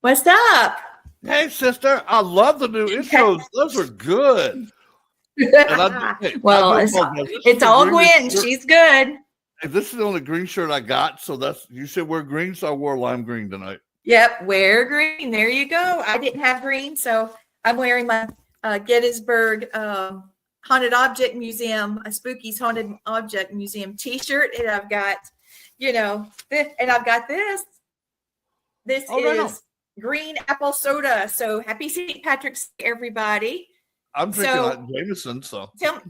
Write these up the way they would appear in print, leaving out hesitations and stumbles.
What's up? Hey, sister, I love the new intros. Those are good. Well, it's all Gwen. She's good. Hey, this is the only green shirt I got. So you said wear green, so I wore lime green tonight. Yep, wear green. There you go. I didn't have green, so I'm wearing my Gettysburg Haunted Object Museum, a Spookies Haunted Object Museum T-shirt, and I've got, this, and I've got this. This is green apple soda. So happy St. Patrick's Day, everybody. I'm drinking Jameson, so tell me,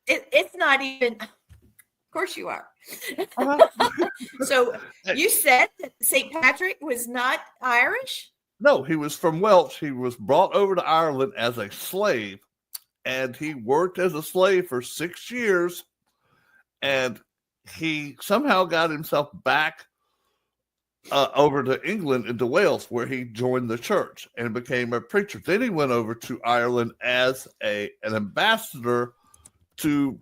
it's not even. Of course you are. So you said that St. Patrick was not Irish? No, he was from Welsh. He was brought over to Ireland as a slave, and he worked as a slave for 6 years, and he somehow got himself back over to England into Wales, where he joined the church and became a preacher. Then he went over to Ireland as an ambassador to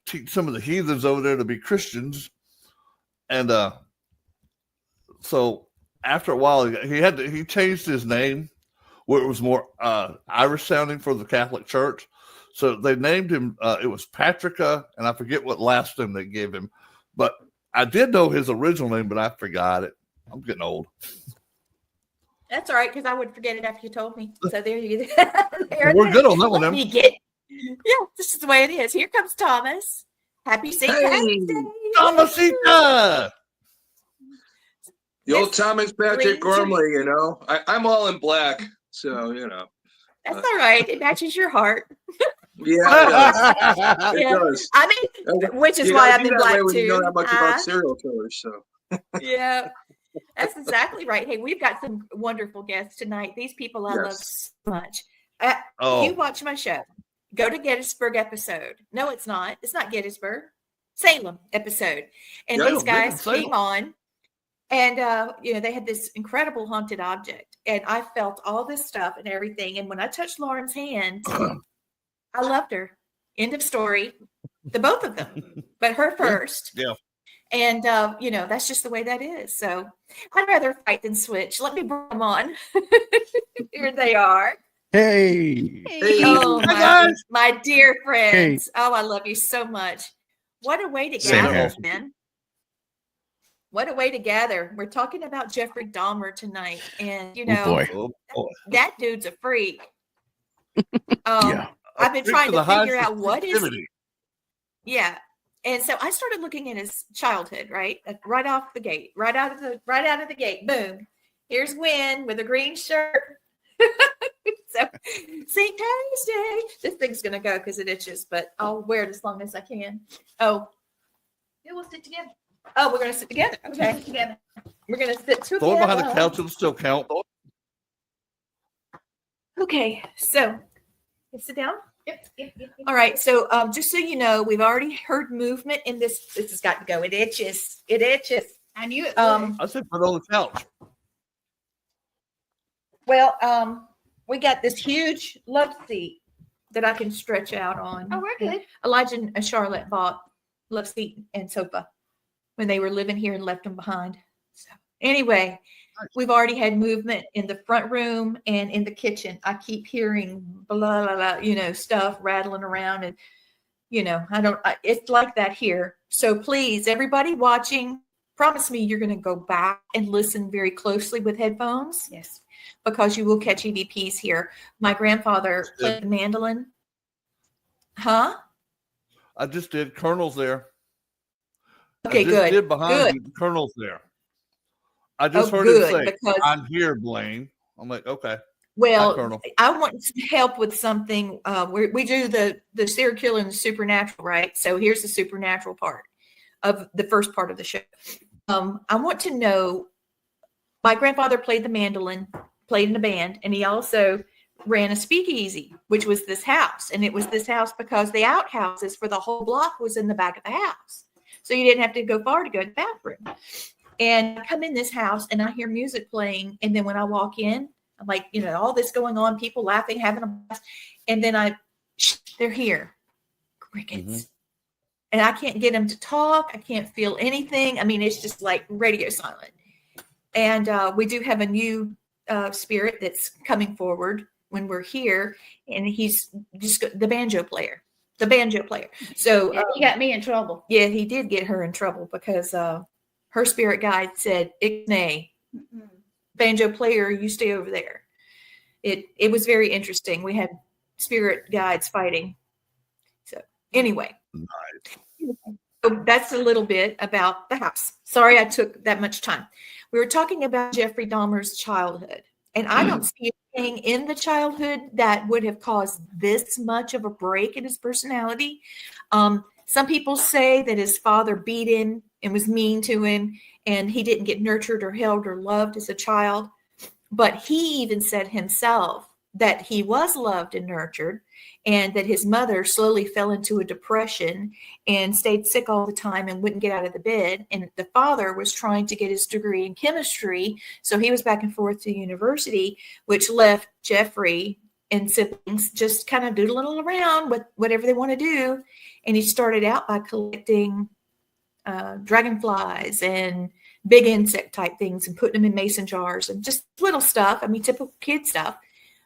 teach some of the heathens over there to be Christians. And so after a while, he changed his name where it was more Irish sounding for the Catholic Church. So they named him, it was Patricka, and I forget what last name they gave him. But I did know his original name, but I forgot it. I'm getting old. That's all right, because I would forget it after you told me. So there you go. We're good on that one. Yeah, this is the way it is. Here comes Thomas. Happy St. Patrick's Day. Thomasita! The old Thomas Patrick Gormley, I'm all in black, so, That's all right. It matches your heart. Yeah, it does. I mean, which is why I'm in black too. You know that much about serial killers, so. Yeah, that's exactly right. Hey, we've got some wonderful guests tonight. These people I love so much. You watch my show. Go to Gettysburg episode. No, it's not. It's not Gettysburg. Salem episode. And these guys came on. And, they had this incredible haunted object. And I felt all this stuff and everything. And when I touched Lauren's hand, I loved her. End of story. The both of them. But her first. Yeah. And, that's just the way that is. So I'd rather fight than switch. Let me bring them on. Here they are. Hey. Oh, my dear friends. Hey. Oh, I love you so much. What a way to gather, man. What a way to gather. We're talking about Jeffrey Dahmer tonight. And, that dude's a freak. I've been trying to figure out what is. Yeah. And so I started looking at his childhood, right? Right off the gate, right out of the gate. Boom. Here's Gwen with a green shirt. So St. Patty's Day. This thing's going to go because it itches, but I'll wear it as long as I can. Oh, yeah, we'll sit together. Oh, we're going to sit together. Okay, together. We're going to sit together. Throw it behind the couch. It'll still count. Okay, so sit down. Yep. All right, so just so you know, we've already heard movement in this. This has got to go. It itches. I knew it. I said put it on the couch. Well, we got this huge love seat that I can stretch out on. Oh, we're good. Elijah and Charlotte bought love seat and sofa when they were living here and left them behind. So anyway, we've already had movement in the front room and in the kitchen. I keep hearing blah, blah, blah, stuff rattling around. And, it's like that here. So please, everybody watching, promise me you're going to go back and listen very closely with headphones. Yes. Because you will catch EVPs here. My grandfather played the mandolin. Huh? I just did. Colonel's there. Okay, good. Did behind you. The Colonel's there. I just heard him say, "I'm here, Blaine." I'm like, okay. Well, I want to help with something. We do the serial killer and the supernatural, right? So here's the supernatural part of the first part of the show. I want to know. My grandfather played the mandolin, played in a band, and he also ran a speakeasy, which was this house. And it was this house because the outhouses for the whole block was in the back of the house. So you didn't have to go far to go to the bathroom. And I come in this house and I hear music playing. And then when I walk in, I'm like, all this going on, people laughing, having a blast. And then they're here. Crickets. Mm-hmm. And I can't get them to talk. I can't feel anything. I mean, it's just like radio silent. And we do have a new spirit that's coming forward when we're here, and he's just the banjo player. So Yeah, he got me in trouble. yeah, he did get her in trouble because her spirit guide said, "Ixnay, banjo player, you stay over there." It was very interesting. We had spirit guides fighting. So anyway, so that's a little bit about the house. Sorry I took that much time. We were talking about Jeffrey Dahmer's childhood, and I don't see anything in the childhood that would have caused this much of a break in his personality. Some people say that his father beat him and was mean to him, and he didn't get nurtured or held or loved as a child. But he even said himself that he was loved and nurtured, and that his mother slowly fell into a depression and stayed sick all the time and wouldn't get out of the bed. And the father was trying to get his degree in chemistry. So he was back and forth to university, which left Jeffrey and siblings just kind of doodling around with whatever they want to do. And he started out by collecting dragonflies and big insect type things and putting them in mason jars and just little stuff. I mean, typical kid stuff.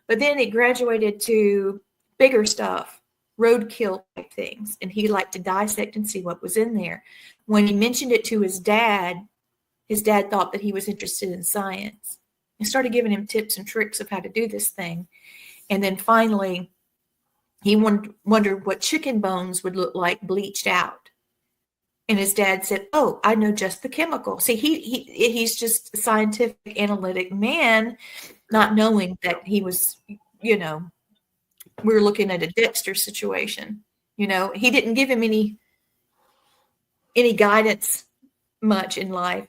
But then it graduated to bigger stuff, roadkill type things. And he liked to dissect and see what was in there. When he mentioned it to his dad thought that he was interested in science and started giving him tips and tricks of how to do this thing. And then finally, he wondered what chicken bones would look like bleached out. And his dad said, "Oh, I know just the chemical." See, he's just a scientific, analytic man, not knowing that he was, we were looking at a Dexter situation. He didn't give him any guidance much in life.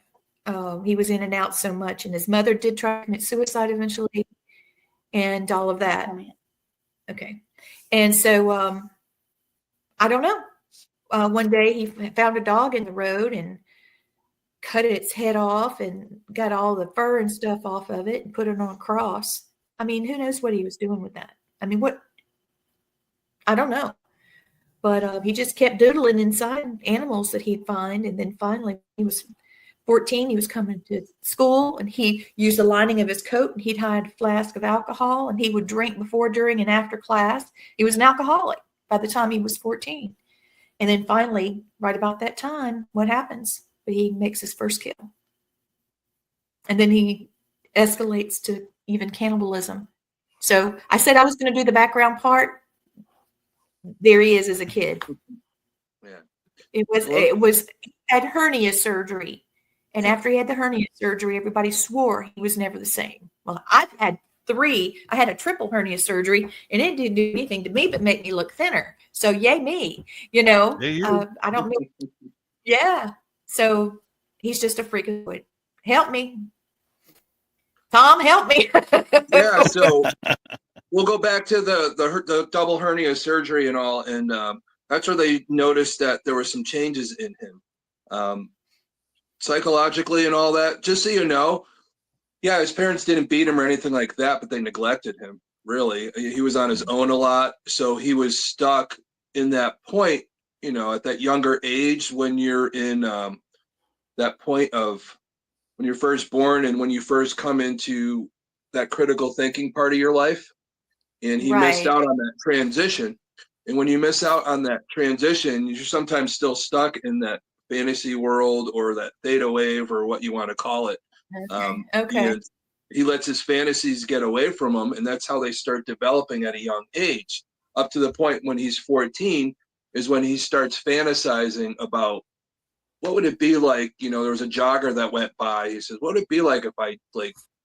He was in and out so much, and his mother did try to commit suicide eventually, and all of that. Okay, and so I don't know. One day he found a dog in the road and cut its head off and got all the fur and stuff off of it and put it on a cross. I mean, who knows what he was doing with that? I mean, I don't know. But he just kept doodling inside animals that he'd find. And then finally, he was 14. He was coming to school, and he used the lining of his coat, and he'd hide a flask of alcohol, and he would drink before, during, and after class. He was an alcoholic by the time he was 14. And then finally, right about that time, what happens? He makes his first kill. And then he escalates to even cannibalism. So I said I was going to do the background part. There he is as a kid. Yeah. It was had hernia surgery. And after he had the hernia surgery, everybody swore he was never the same. Well, I've had 3. I had a triple hernia surgery, and it didn't do anything to me but make me look thinner. So yay me, I don't know. Yeah. So he's just a freakazoid. Help me. Tom, help me. Yeah, so we'll go back to the double hernia surgery and all, and that's where they noticed that there were some changes in him, psychologically and all that. Just so you know, yeah, his parents didn't beat him or anything like that, but they neglected him. Really, he was on his own a lot, so he was stuck in that point. At that younger age, when you're in that point of when you're first born and when you first come into that critical thinking part of your life. And he missed out on that transition. And when you miss out on that transition, you're sometimes still stuck in that fantasy world or that theta wave or what you want to call it. Okay. And he lets his fantasies get away from him. And that's how they start developing at a young age. Up to the point when he's 14 is when he starts fantasizing about what would it be like, there was a jogger that went by. He says, what would it be like if I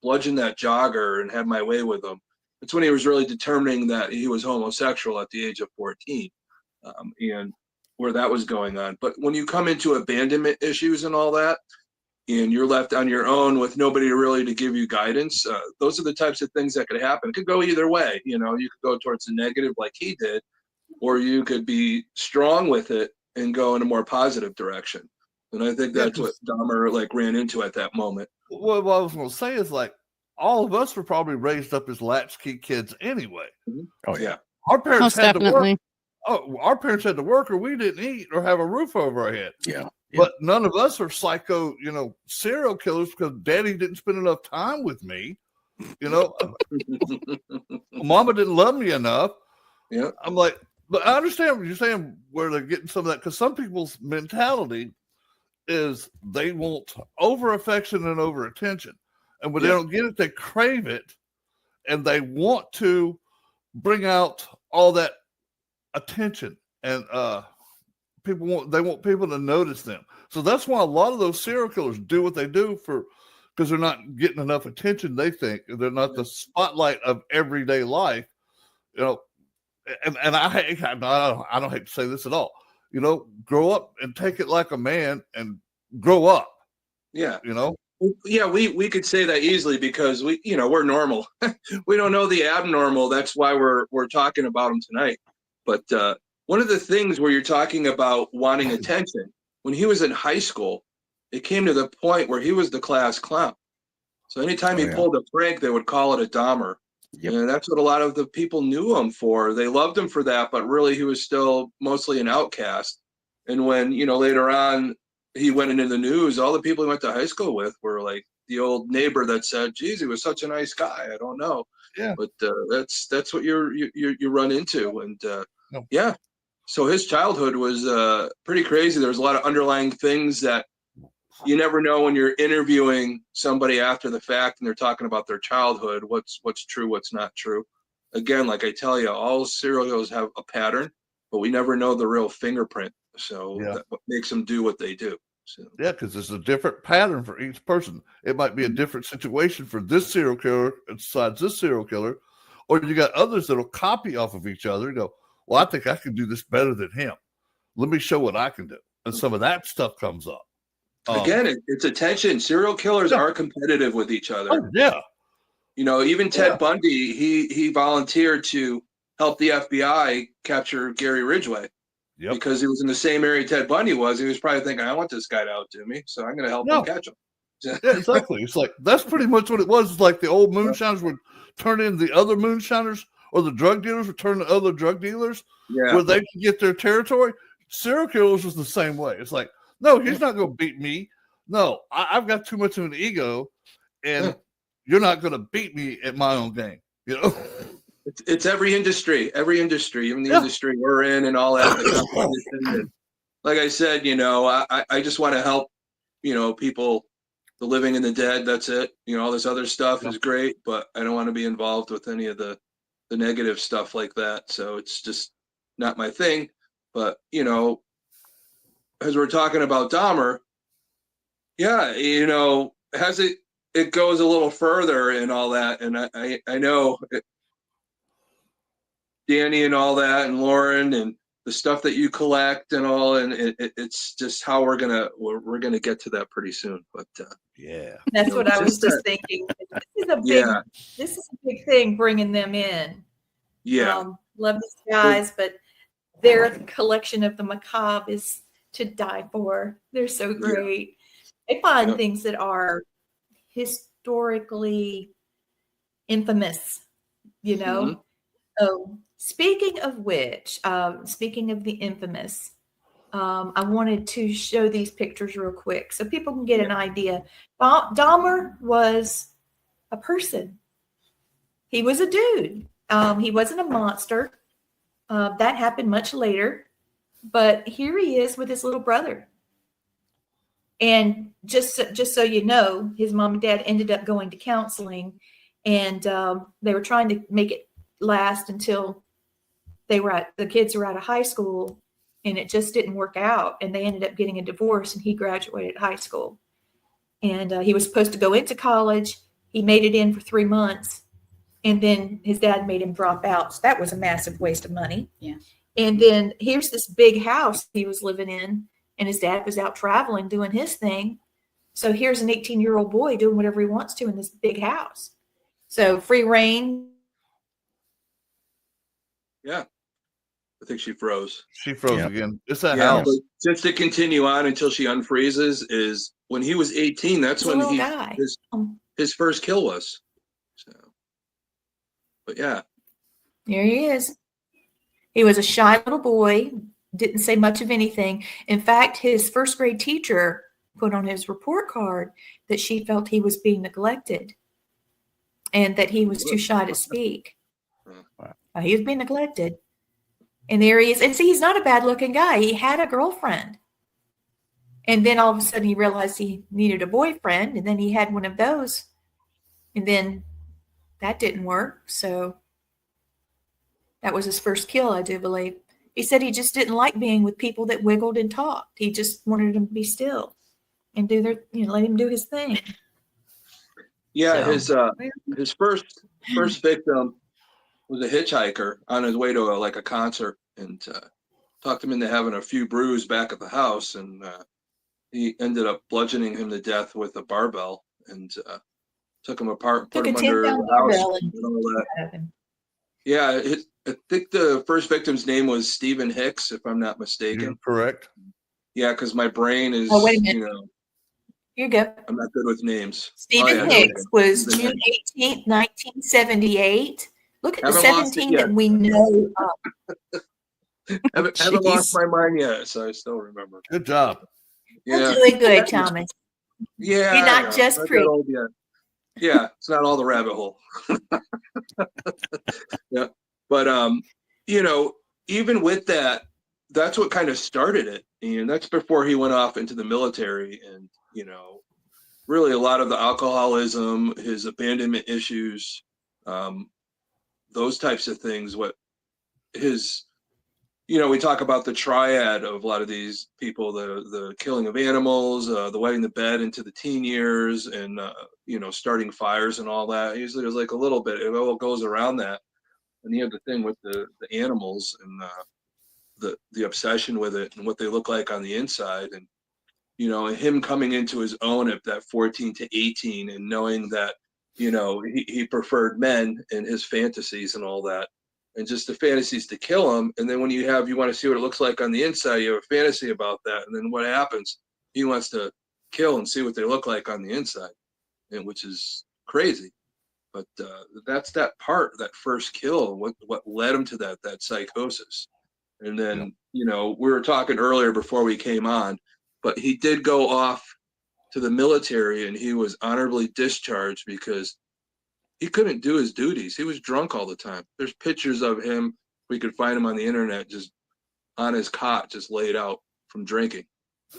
bludgeoned that jogger and had my way with him? That's when he was really determining that he was homosexual at the age of 14, and where that was going on. But when you come into abandonment issues and all that, and you're left on your own with nobody really to give you guidance, those are the types of things that could happen. It could go either way. You could go towards the negative like he did, or you could be strong with it and go in a more positive direction. And I think that's what Dahmer ran into at that moment. Well, what I was going to say is all of us were probably raised up as latchkey kids anyway. Oh yeah, our parents Most had definitely. to work. Oh, our parents had to work, or we didn't eat or have a roof over our head. Yeah. But none of us are psycho, serial killers because Daddy didn't spend enough time with me. Mama didn't love me enough. Yeah. I'm like, but I understand what you're saying, where they're getting some of that, because some people's mentality is they want over affection and over attention. And when they don't get it, they crave it, and they want to bring out all that attention, and they want people to notice them. So that's why a lot of those serial killers do what they do, because they're not getting enough attention. They think they're not the spotlight of everyday life, and I don't hate to say this at all. Grow up and take it like a man and grow up. Yeah. Yeah, we could say that easily because we're normal. We don't know the abnormal. That's why we're talking about them tonight. But one of the things where you're talking about wanting attention, when he was in high school, it came to the point where he was the class clown. So anytime he pulled a prank, they would call it a Dahmer. Yep. And that's what a lot of the people knew him for. They loved him for that, but really he was still mostly an outcast. And when, later on he went into the news, all the people he went to high school with were like the old neighbor that said, geez, he was such a nice guy. I don't know. Yeah. But that's what you run into. And yeah. So his childhood was pretty crazy. There's a lot of underlying things that you never know when you're interviewing somebody after the fact and they're talking about their childhood, what's true, what's not true. Again, like I tell you, all serial killers have a pattern, but we never know the real fingerprint. So that's what makes them do what they do. So. Yeah, because there's a different pattern for each person. It might be a different situation for this serial killer besides this serial killer, or you got others that'll copy off of each other and go, well, I think I can do this better than him. Let me show what I can do. And some of that stuff comes up. Again, it's attention. Serial killers are competitive with each other. Oh, yeah. Even Ted Bundy, he volunteered to help the FBI capture Gary Ridgway because he was in the same area Ted Bundy was. He was probably thinking, I want this guy to outdo me, so I'm going to help him catch him. Yeah, exactly. It's like, that's pretty much what it was. It's like the old moonshiners would turn in the other moonshiners, or the drug dealers would turn to other drug dealers where they could get their territory. Serial killers was the same way. It's like, no, he's not going to beat me. No, I've got too much of an ego, and you're not going to beat me at my own game. It's every industry, even the industry we're in and all that. Like I said, I just want to help, people, the living and the dead. That's it. All this other stuff is great, but I don't want to be involved with any of the negative stuff like that. So it's just not my thing. But, as we're talking about Dahmer, it goes a little further and all that. And I know Danny and all that, and Lauren and the stuff that you collect and all, and it's just how we're gonna get to that pretty soon. But that's what I was just thinking. This is a big thing, bringing them in. Love these guys, but their collection of the macabre is to die for. They're so great. They find things that are historically infamous, Oh, speaking of which, speaking of the infamous, I wanted to show these pictures real quick so people can get an idea. Dahmer was a person. He was a dude. He wasn't a monster. That happened much later. But here he is with his little brother. And just so you know, his mom and dad ended up going to counseling, and they were trying to make it last until the kids were out of high school, and it just didn't work out. And they ended up getting a divorce, and he graduated high school. And he was supposed to go into college. He made it in for 3 months, and then his dad made him drop out. So that was a massive waste of money. Yeah. And then here's this big house he was living in, and his dad was out traveling doing his thing. So here's an 18-year-old boy doing whatever he wants to in this big house. So free reign. Yeah. I think she froze. She froze again. It's that house. But just to continue on until she unfreezes, is when he was 18, that's when his first kill was. So, but yeah. Here he is. He was a shy little boy, didn't say much of anything. In fact, his first grade teacher put on his report card that she felt he was being neglected. and that he was too shy to speak. Wow. He was being neglected. And there he is. And see, he's not a bad looking guy. He had a girlfriend. And then all of a sudden he realized he needed a boyfriend. And then he had one of those. And then that didn't work. So that was his first kill, I do believe. He said he just didn't like being with people that wiggled and talked. He just wanted them to be still and do their, let him do his thing. Yeah, So, his first victim was a hitchhiker on his way to a concert, and talked him into having a few brews back at the house, and he ended up bludgeoning him to death with a barbell, and took him apart, put took a him under 10-pound the house, barbell and and all that. out of him. Yeah, I think the first victim's name was Stephen Hicks, if I'm not mistaken. You're correct. Yeah, because my brain is, Oh, wait a minute. You go. I'm not good with names. Stephen Hicks was June 18th, 1978. Look at the Haven't lost it 17 yet. that we know of. Haven't lost Jeez. my mind yet, so I still remember. Good job. You're Yeah, doing good, Thomas. yeah. You're I not know. just Not that pretty. old yet. Yeah, it's not all the rabbit hole. Yeah, but even with that, that's what kind of started it, and that's before he went off into the military, and really a lot of the alcoholism, his abandonment issues, those types of things. What his, we talk about the triad of a lot of these people: the killing of animals, the wetting the bed into the teen years, and starting fires and all that. Usually, there's like a little bit. It all goes around that, and you have the thing with the animals and the obsession with it and what they look like on the inside, and him coming into his own at that 14 to 18 and knowing that he preferred men and his fantasies and all that, and just the fantasies to kill him. And then when you want to see what it looks like on the inside, you have a fantasy about that, and then what happens, he wants to kill and see what they look like on the inside, and which is crazy. But that's that first kill, what led him to that psychosis. And then, we were talking earlier before we came on, but he did go off to the military, and he was honorably discharged because he couldn't do his duties. He was drunk all the time. There's pictures of him. We could find him on the internet, just on his cot, just laid out from drinking,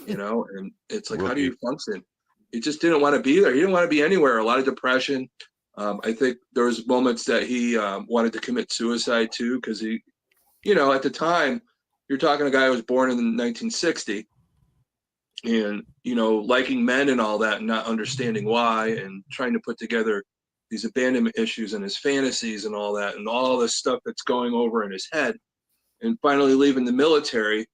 and it's like, how do you function? He just didn't want to be there. He didn't want to be anywhere. A lot of depression. I think there was moments that he wanted to commit suicide too, because he, at the time, you're talking a guy who was born in 1960, and liking men and all that, and not understanding why, and trying to put together these abandonment issues and his fantasies and all that, and all this stuff that's going over in his head, and finally leaving the military.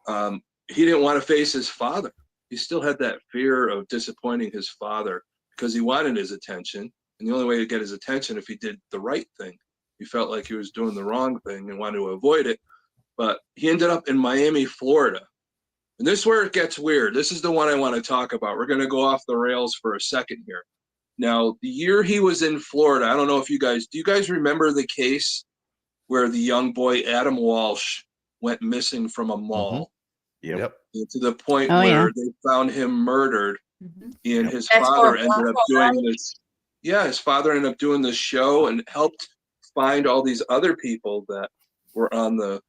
He didn't want to face his father. He still had that fear of disappointing his father because he wanted his attention, and the only way to get his attention if he did the right thing. He felt like he was doing the wrong thing and wanted to avoid it. But he ended up in Miami, Florida. And this is where it gets weird. This is the one I want to talk about. We're going to go off the rails for a second here. Now, the year he was in Florida, I don't know if do you guys remember the case where the young boy Adam Walsh went missing from a mall? Mm-hmm. Yep. To the point where they found him murdered, and his father ended up doing this. Yeah, his father ended up doing this show and helped find all these other people that were on the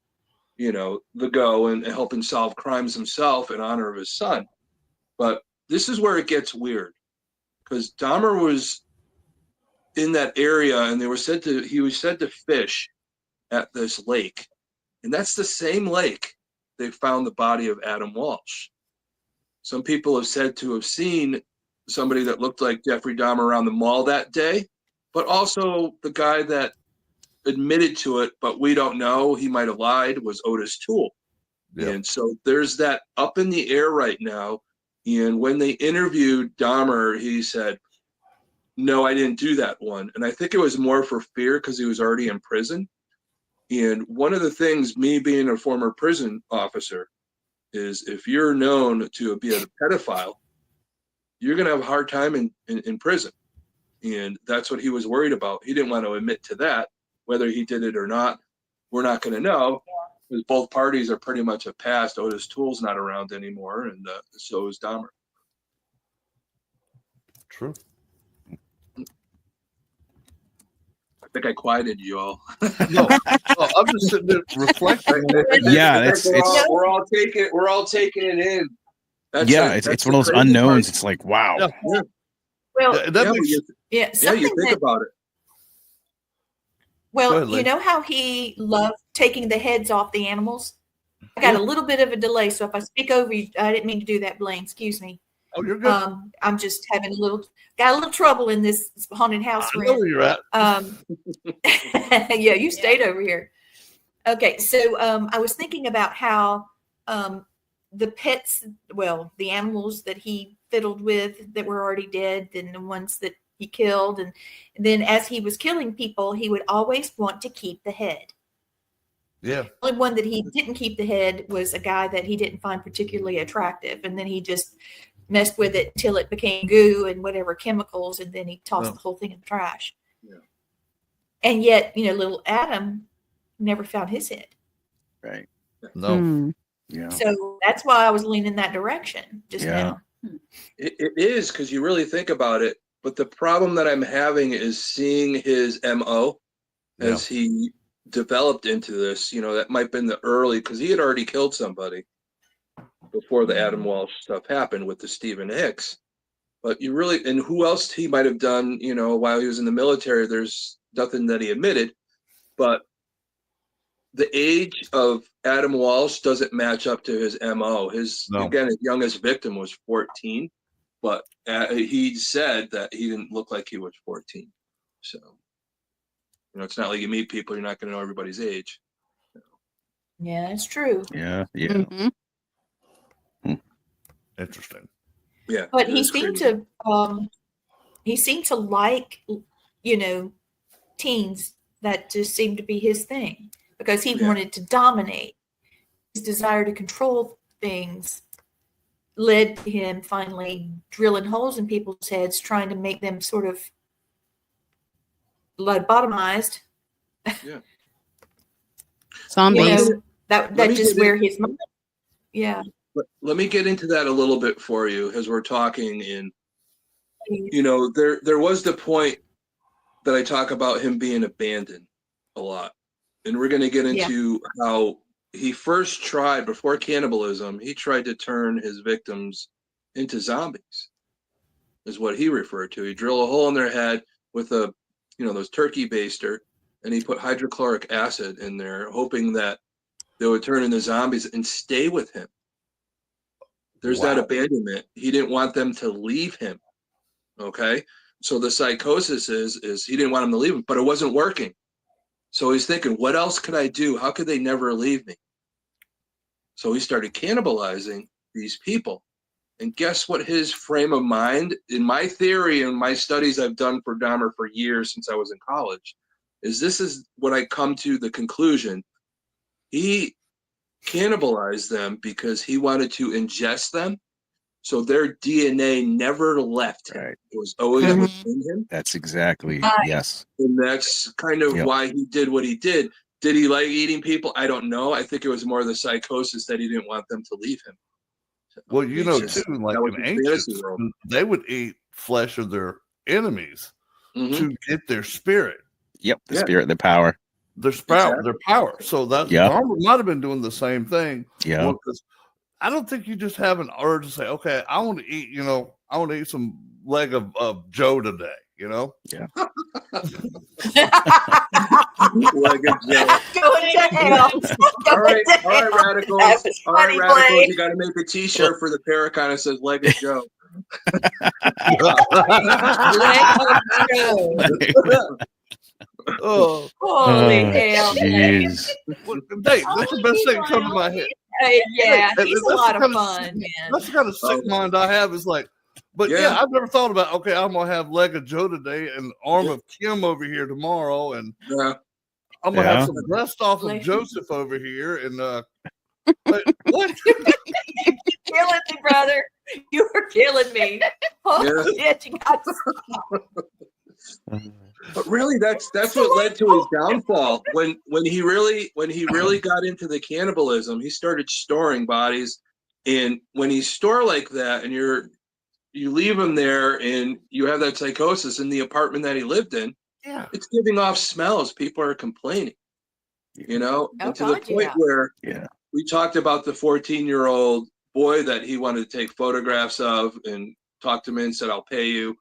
go and helping solve crimes himself in honor of his son. But this is where it gets weird, because Dahmer was in that area, and he was said to fish at this lake, and that's the same lake they found the body of Adam Walsh. Some people have said to have seen somebody that looked like Jeffrey Dahmer around the mall that day, but also the guy that admitted to it, but we don't know, he might have lied, was Otis Toole. Yep. And so there's that up in the air right now. And when they interviewed Dahmer, he said, no, I didn't do that one. And I think it was more for fear because he was already in prison. And one of the things, me being a former prison officer, is if you're known to be a pedophile, you're going to have a hard time in prison. And that's what he was worried about. He didn't want to admit to that. Whether he did it or not, we're not going to know, because both parties are pretty much a past. Otis Toole's not around anymore, and so is Dahmer. True. think I quieted you all. No, I'm just sitting there reflecting. Yeah, we're all taking it in. It's one of those unknowns. It's like, wow. Yeah. Well, That makes, you think about it. Go well, ahead, Lee. you know how he loved taking the heads off the animals? I got a little bit of a delay, so if I speak over you, I didn't mean to do that, Blaine. Excuse me. Oh, you're good. I'm just having got a little trouble in this haunted house I we're know in. where you're at. Yeah, you stayed over here. Okay, so I was thinking about how the pets, well, the animals that he fiddled with that were already dead, and the ones that he killed, and then as he was killing people, he would always want to keep the head. Yeah. The only one that he didn't keep the head was a guy that he didn't find particularly attractive, and then he just messed with it till it became goo and whatever chemicals, and then he tossed the whole thing in the trash. Yeah. And yet, little Adam never found his head. Right. No. Yeah. So that's why I was leaning that direction just now. It is, because you really think about it. But the problem that I'm having is seeing his MO as he developed into this. That might have been the early, because he had already killed somebody before the Adam Walsh stuff happened with the Stephen Hicks. But you really, and who else he might have done, while he was in the military, there's nothing that he admitted. But the age of Adam Walsh doesn't match up to his MO. Again, his youngest victim was 14, but he said that he didn't look like he was 14. So, it's not like you meet people, you're not going to know everybody's age. Yeah, it's true. Yeah. Mm-hmm. Interesting. Yeah. But he seemed to like, teens. That just seemed to be his thing, because he wanted to dominate. His desire to control things led to him finally drilling holes in people's heads, trying to make them sort of lobotomized. Yeah. Zombies. That just where his mind. Yeah. But let me get into that a little bit for you as we're talking. There was the point that I talk about him being abandoned a lot. And we're going to get into how he first tried, before cannibalism, he tried to turn his victims into zombies, is what he referred to. He drilled a hole in their head with those turkey baster, and he put hydrochloric acid in there, hoping that they would turn into zombies and stay with him. There's that abandonment. He didn't want them to leave him. Okay. So the psychosis is he didn't want them to leave him, but it wasn't working. So he's thinking, what else could I do? How could they never leave me? So he started cannibalizing these people. And guess what his frame of mind, in my theory and my studies I've done for Dahmer for years since I was in college, this is what I come to the conclusion. He cannibalized them because he wanted to ingest them, so their DNA never left him. Right. It was always within him. That's exactly, yes. And that's kind of why he did what he did. Did he like eating people? I don't know. I think it was more the psychosis that he didn't want them to leave him. Well, too, like in ancient, they would eat flesh of their enemies to get their spirit. Yep, the spirit, the power. Their power. So that Dahmer might have been doing the same thing. Yeah. Well, I don't think you just have an urge to say, okay, I want to eat, I want to eat some leg of Joe today, Yeah. Leg of Joe. Going to hell. All right, Radikals. All right, Radikals. You got to make a T-shirt for the Paracon that says "Leg of Joe." Oh, holy hell! Jeez. That's the best thing come to my head. He's a lot of fun, man. That's the kind of sick mind I have. Is like, but I've never thought about. Okay, I'm gonna have leg of Joe today and arm of Kim over here tomorrow, and I'm gonna have some breast off of Joseph over here, and what? Killing me, brother. You were killing me. Oh shit! You got. But really, that's what led to his downfall. When he really got into the cannibalism, he started storing bodies. And when you store like that, and you leave him there, and you have that psychosis in the apartment that he lived in, Yeah. It's giving off smells. People are complaining, Oh, and to the God, point yeah. where Yeah. we talked about the 14-year-old boy that he wanted to take photographs of, and talked to him and said, I'll pay you.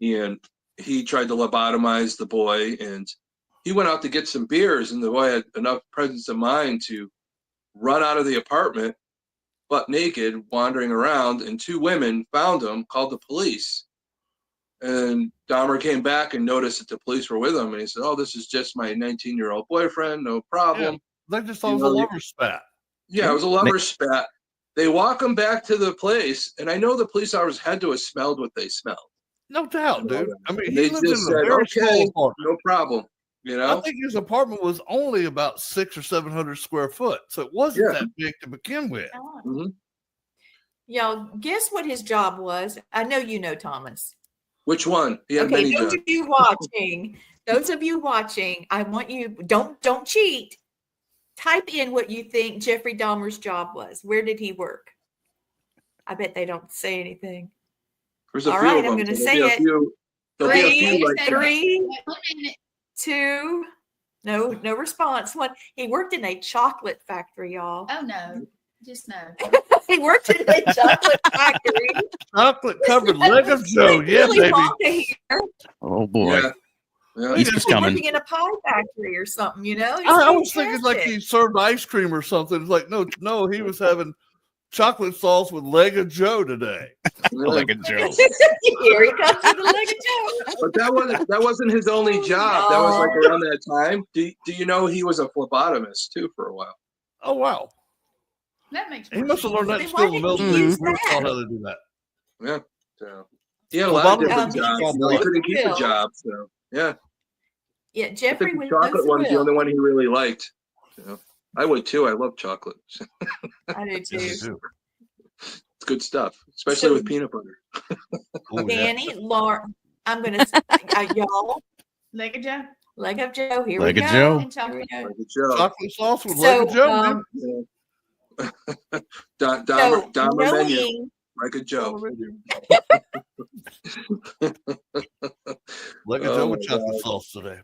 And he tried to lobotomize the boy, and he went out to get some beers, and the boy had enough presence of mind to run out of the apartment butt naked, wandering around, and 2 women found him, called the police. And Dahmer came back and noticed that the police were with him, and he said, "Oh, this is just my 19-year-old boyfriend, no problem." They just thought it was a lover spat. Yeah, it was a lover spat. They walk him back to the place, and I know the police officers had to have smelled what they smelled. No doubt, dude. I mean, And he they lived just in a said, very small "Okay, apartment. no problem." I think his apartment was only about 600 or 700 square foot, so it wasn't that big to begin with. Mhm. Y'all, guess what his job was? I know you know, Thomas. Which one? He had Okay, many those jobs. of you watching, I want you, don't cheat. Type in what you think Jeffrey Dahmer's job was. Where did he work? I bet they don't say anything. There's a All few right, of them. I'm going to so say there'll it. be there'll be a few like that. 3, 2, no response. 1. He worked in a chocolate factory, y'all. Oh no, just no. He worked in a chocolate factory. Chocolate covered leg of Joe. Yeah, Willy baby. Wonka here. Oh boy. Yeah. Yeah. He's Easter's He's coming. working in a pie factory or something, It's I was thinking like fantastic. he served ice cream or something. It's like, no, he was having chocolate sauce with leg of Joe today. Like a joke. Here he comes with the leg of Joe. But that wasn't his only job. That was like around that time. Do you know he was a phlebotomist too for a while? Oh, wow. That makes He must have learned that Then skill why in the didn't middle he school. use We taught that? how to do that. Yeah. So he had a lot of different Phlebotomist jobs. is He couldn't keep a Will. job. So yeah. Yeah, I Jeffrey think the knows chocolate the one's the will. only one he really liked. I would too. I love chocolate. I do too. Yes, you do. It's good stuff, especially So- with peanut butter. Oh, yeah. Danny, Lauren, I'm going to, y'all, Leg of Joe leg of Joe. Here Leg we of go. Joe. and Here chocolate. we go. Like a joke. Chocolate sauce with leg of So, Joe, dude. Dahmer menu, knowing, like a joke. Leg of Oh Joe my with chocolate God. sauce today.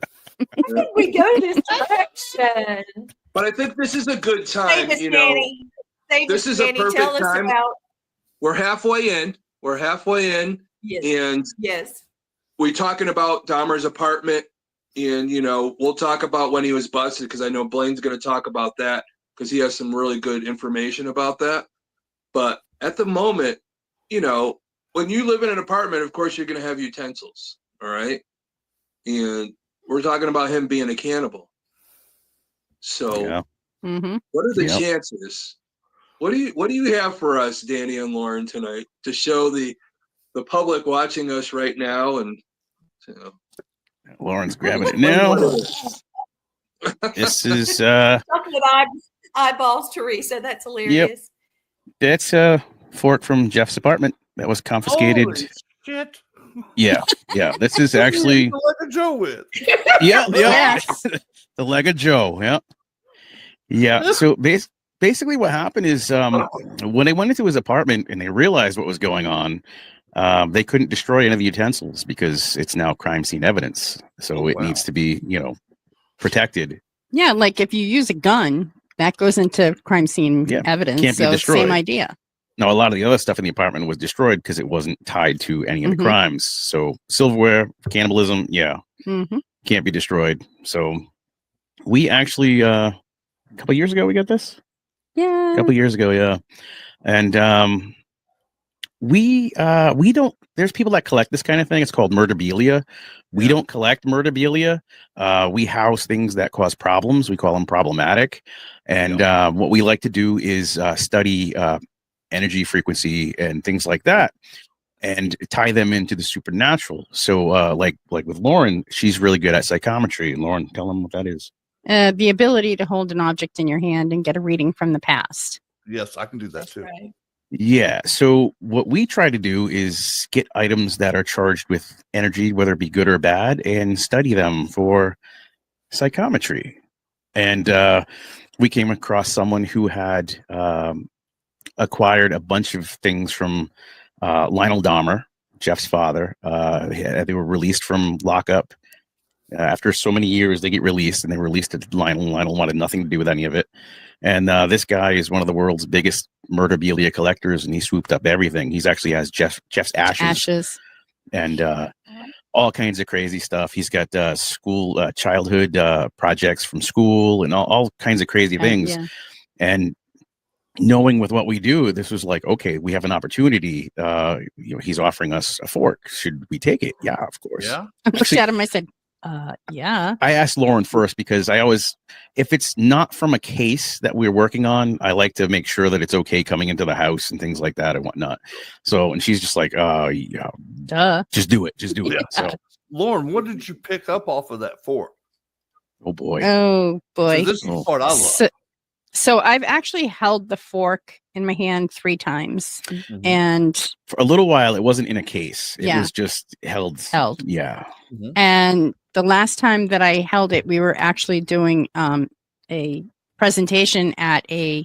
we go this direction. But I think this is a good Save time. us, Danny. Save this us, is a Danny. perfect Tell us time. about, We're halfway in. yes, And yes. we're talking about Dahmer's apartment. And, we'll talk about when he was busted, because I know Blaine's going to talk about that because he has some really good information about that. But at the moment, when you live in an apartment, of course, you're going to have utensils. All right. And we're talking about him being a cannibal. So Yeah. what are the Yep. chances? What do you have for us, Danny and Lauren, tonight to show the public watching us right now? And Lauren's grabbing it what now. it is. This is Chocolate eyeballs, Teresa. That's hilarious. that's a fork from Jeff's apartment that was confiscated. Holy shit. Yeah. This is actually The leg of Joe with. yeah. Yes. The leg of Joe. Yeah. So basically what happened is when they went into his apartment and they realized what was going on, they couldn't destroy any of the utensils because it's now crime scene evidence. So it needs to be, protected. Yeah, like if you use a gun, that goes into crime scene evidence. Can't be so destroyed. same idea. Now, a lot of the other stuff in the apartment was destroyed because it wasn't tied to any of the crimes. So silverware, cannibalism, can't be destroyed. So we actually, a couple years ago, we got this. Yeah. A couple years ago, yeah. And we don't. There's people that collect this kind of thing. It's called murderabilia. We don't collect murderabilia. We house things that cause problems. We call them problematic. And what we like to do is study energy frequency and things like that, and tie them into the supernatural. So, like with Lauren, she's really good at psychometry. And Lauren, tell them what that is. The ability to hold an object in your hand and get a reading from the past. Yes, I can do that That's too. right. Yeah. So what we try to do is get items that are charged with energy, whether it be good or bad, and study them for psychometry. And we came across someone who had acquired a bunch of things from Lionel Dahmer, Jeff's father. They were released from lockup After so many years, they get released, and they released it to Lionel. Lionel wanted nothing to do with any of it. And this guy is one of the world's biggest murderabilia collectors, and he swooped up everything. He's actually has Jeff's ashes. And all kinds of crazy stuff. He's got school, childhood projects from school, and all kinds of crazy things. And knowing with what we do, this was like, okay, we have an opportunity. He's offering us a fork. Should we take it? Yeah, of course. Yeah. I looked at him. I said, yeah. I asked Lauren first because I always, if it's not from a case that we're working on, I like to make sure that it's okay coming into the house and things like that and whatnot. So, and she's just like, yeah, duh, just do it. Just do it. So, Lauren, what did you pick up off of that fork? oh boy. So this is the part I love. So I've actually held the fork in my hand 3 times, and for a little while, it wasn't in a case. It Yeah. was just held. Yeah. And the last time that I held it, we were actually doing a presentation at a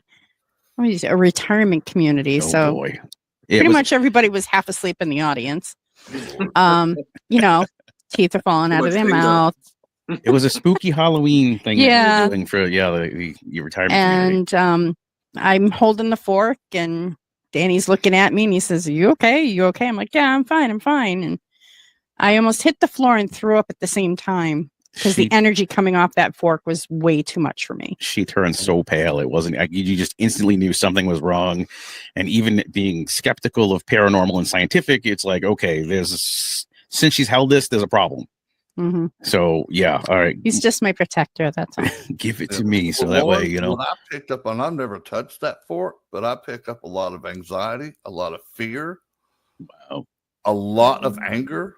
retirement community. Oh so boy. pretty much everybody was half asleep in the audience. You know, teeth are falling out of their mouth. It was a spooky Halloween thing. Yeah. That we were doing for the retirement community. And I'm holding the fork, and Danny's looking at me, and he says, "Are you okay? You okay?" I'm like, "Yeah, I'm fine. I'm fine." And I almost hit the floor and threw up at the same time because the energy coming off that fork was way too much for me. She turned so pale. It wasn't, you just instantly knew something was wrong. And even being skeptical of paranormal and scientific, it's like, okay, since she's held this, there's a problem. So yeah, all right. He's just my protector. That's all. Give it to me, so that way, When I picked up, and I've never touched that fork, but I picked up a lot of anxiety, a lot of fear, a lot of anger.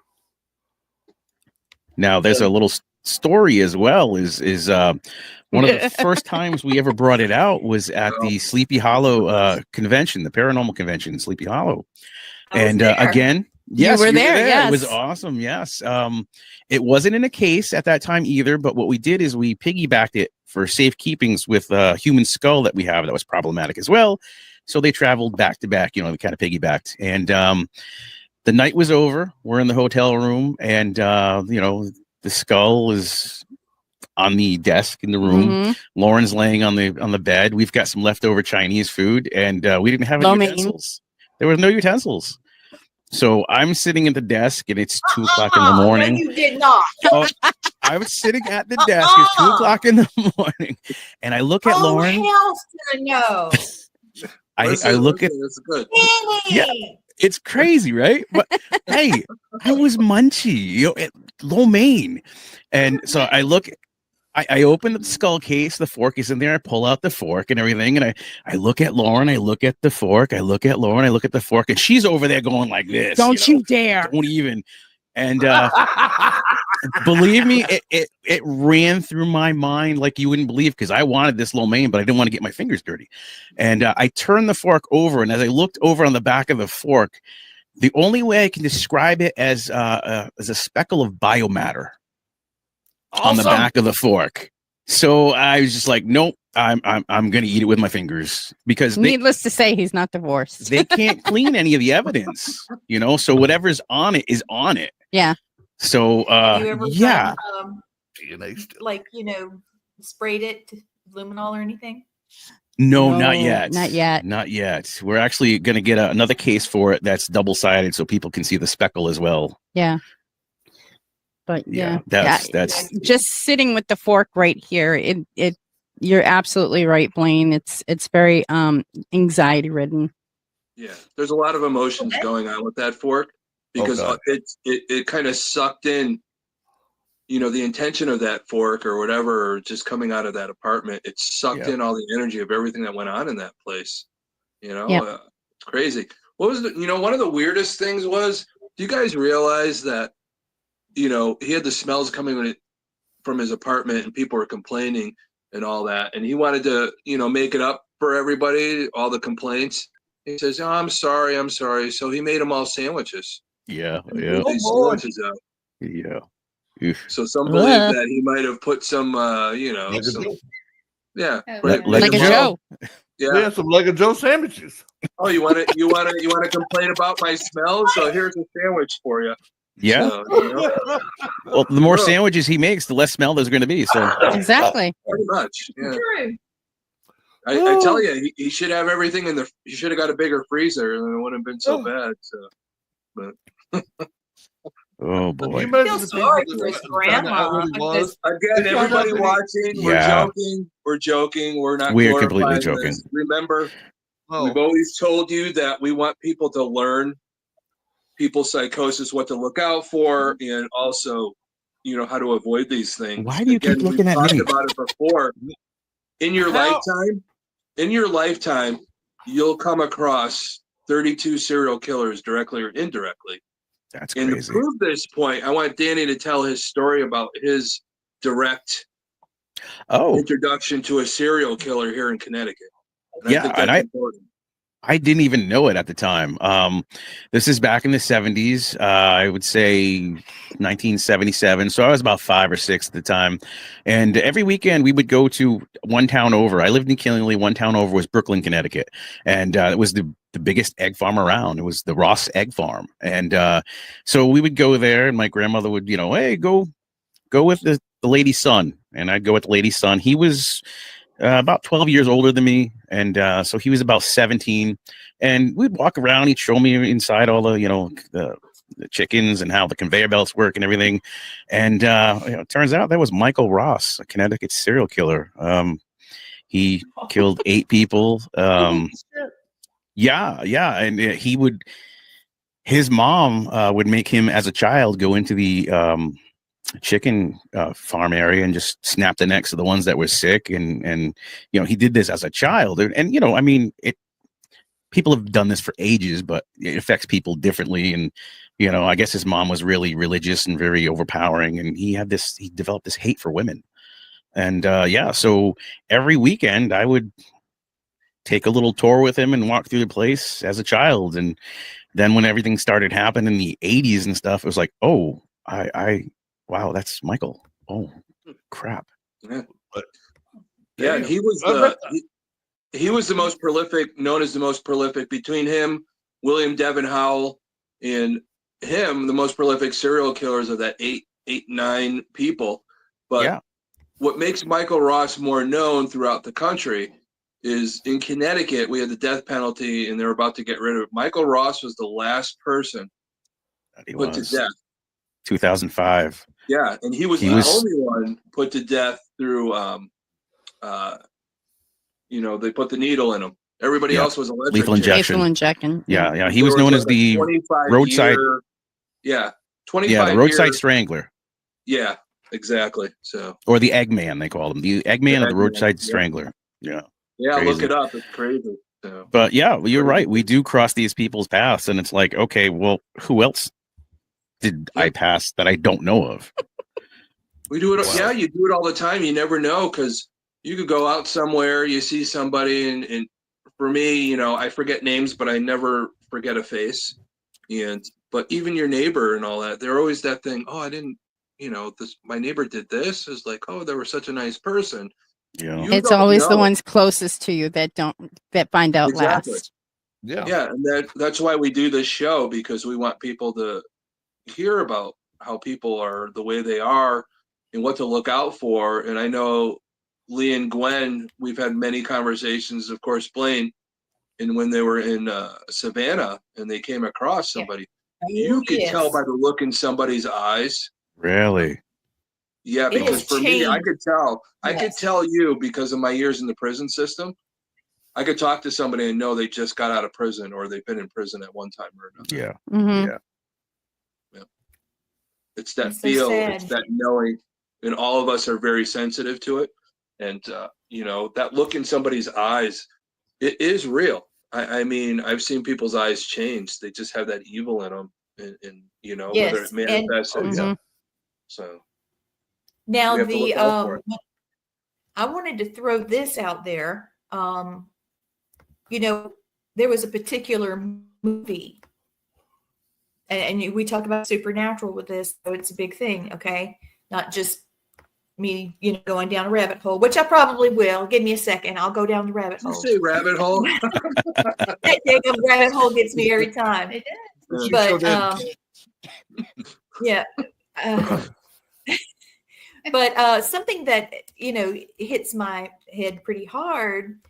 Now there's a little story as well. Is one of the first times we ever brought it out was at the Sleepy Hollow convention, the paranormal convention in Sleepy Hollow, and again. Yes, you were there. Yes. It was awesome. Yes. It wasn't in a case at that time either, but what we did is we piggybacked it for safekeepings with a human skull that we have that was problematic as well. So they traveled back to back, we kind of piggybacked. And the night was over. We're in the hotel room, and the skull is on the desk in the room. Lauren's laying on the bed. We've got some leftover Chinese food, and we didn't have any utensils. There was no utensils. So I'm sitting at the desk, and it's 2 o'clock in the morning. No, you did not. I was sitting at the desk. It's 2 o'clock in the morning, and I look at Lauren. Hell's to no. I look at. That's good. Yeah, it's crazy, right? But hey, I was munchy, lo mein, and so I look. I open the skull case, the fork is in there, I pull out the fork and everything, and I look at Lauren, I look at the fork, I look at Lauren, I look at the fork, and she's over there going like this. Don't you dare. Don't even. And believe me, it ran through my mind like you wouldn't believe, because I wanted this lo mein, but I didn't want to get my fingers dirty. And I turned the fork over, and as I looked over on the back of the fork, the only way I can describe it as a speckle of biomatter. Awesome. On the back of the fork. So I was just like, nope, I'm gonna eat it with my fingers, because needless to say, he's not divorced. They can't clean any of the evidence, so whatever's on it is on it. Yeah. So Have you ever yeah. like sprayed it to luminol or anything? No, not yet. Not yet. Not yet. We're actually gonna get another case for it that's double-sided so people can see the speckle as well. Yeah. But that's just sitting with the fork right here. It you're absolutely right, Blaine. It's very anxiety ridden. Yeah, there's a lot of emotions going on with that fork, because it kind of sucked in, the intention of that fork or whatever, or just coming out of that apartment. It sucked in all the energy of everything that went on in that place. It's crazy. What was one of the weirdest things was, do you guys realize that? He had the smells coming from his apartment, and people were complaining and all that. And he wanted to, make it up for everybody, all the complaints. He says, "Oh, I'm sorry. So he made them all sandwiches. Yeah. Sandwiches out. Yeah. So some believe that he might have put some, like a Joe. Yeah, we have some Leg of Joe sandwiches. Oh, you want to complain about my smell? So here's a sandwich for you. Yeah. So, you know, Well, the more Well- sandwiches he makes, the less smell there's going to be. So Exactly. pretty much. Yeah. True. I tell you, he should have everything in the. He should have got a bigger freezer, and it wouldn't have been so bad. So, oh boy. You imagine feel the sorry people for that his found out grandma. what he was? again, They found everybody out that watching, Yeah. we're joking, we're not. We are completely glorifying joking. this. Remember, we've Oh, always told you that we want people to learn people's psychosis, what to look out for, and also, you know, how to avoid these things. Why do you keep looking at talked me? about it before. In your How- lifetime, you'll come across 32 serial killers directly or indirectly. That's And to crazy. prove this point, I want Danny to tell his story about his direct Oh, introduction to a serial killer here in Connecticut. And Yeah, I think and that's I- important. I didn't even know it at the time. This is back in the 70s. I would say 1977. So I was about 5 or 6 at the time. And every weekend we would go to one town over. I lived in Killingly. One town over was Brooklyn, Connecticut. And it was the biggest egg farm around. It was the Ross Egg Farm. And so we would go there, and my grandmother would, you know, hey, go with the lady's son. And I'd go with the lady's son. He was about 12 years older than me, and so he was about 17. And we'd walk around. He'd show me inside all the, you know, the chickens and how the conveyor belts work and everything. And it turns out that was Michael Ross, a Connecticut serial killer. He killed 8 people. Yeah, and he would. His mom would make him, as a child, go into the chicken farm area and just snap the necks of the ones that were sick, and you know, he did this as a child, and you know, I mean, people have done this for ages, but it affects people differently. And you know, I guess his mom was really religious and very overpowering, and he developed this hate for women. And so every weekend I would take a little tour with him and walk through the place as a child. And then when everything started happening in the 80s and stuff, it was like, oh, wow, that's Michael. Oh, crap. Yeah, and he was he was the most prolific, known as the most prolific between him, William Devin Howell, and him, the most prolific serial killers of that 9 people. But what makes Michael Ross more known throughout the country is in Connecticut, we had the death penalty and they're about to get rid of it. Michael Ross was the last person put to death. 2005. Yeah, and he was the only one put to death through, you know, they put the needle in him. Everybody else was electric. Lethal injection. Lethal injection. Yeah. He was known as the roadside. 25 the roadside year, strangler. Yeah, exactly. So, or the Eggman, they called him. The Eggman or the roadside strangler. Yeah. Yeah, Crazy. look it up. It's crazy. So. But yeah, you're right. We do cross these people's paths, and it's like, okay, well, who else did I pass that I don't know of? We do it. Wow. Yeah, you do it all the time. You never know, because you could go out somewhere, you see somebody, and for me, you know, I forget names, but I never forget a face. But even your neighbor and all that, they're always that thing. Oh, I didn't, you know, my neighbor did this. Is like, oh, they were such a nice person. Yeah, it's always the ones closest to you that find out last. Yeah, and that's why we do this show, because we want people to hear about how people are the way they are and what to look out for. And I know Lee and Gwen, we've had many conversations, of course, Blaine, and when they were in Savannah and they came across somebody, you could tell by the look in somebody's eyes. Really? Yeah, because for me, I could tell. I could tell you because of my years in the prison system. I could talk to somebody and know they just got out of prison or they've been in prison at one time or another. Yeah. Mm-hmm. Yeah. It's that feel, it's that knowing, and all of us are very sensitive to it. And you know, that look in somebody's eyes, it is real. I mean, I've seen people's eyes change. They just have that evil in them, and you know, whether it manifests. So. Now I wanted to throw this out there. You know, there was a particular movie, and we talk about supernatural with this, so it's a big thing, okay? Not just me, you know, going down a rabbit hole, which I probably will. Give me a second, I'll go down the rabbit hole. You say rabbit hole? That rabbit hole gets me every time. It does. But Yeah. But something that, hits my head pretty hard,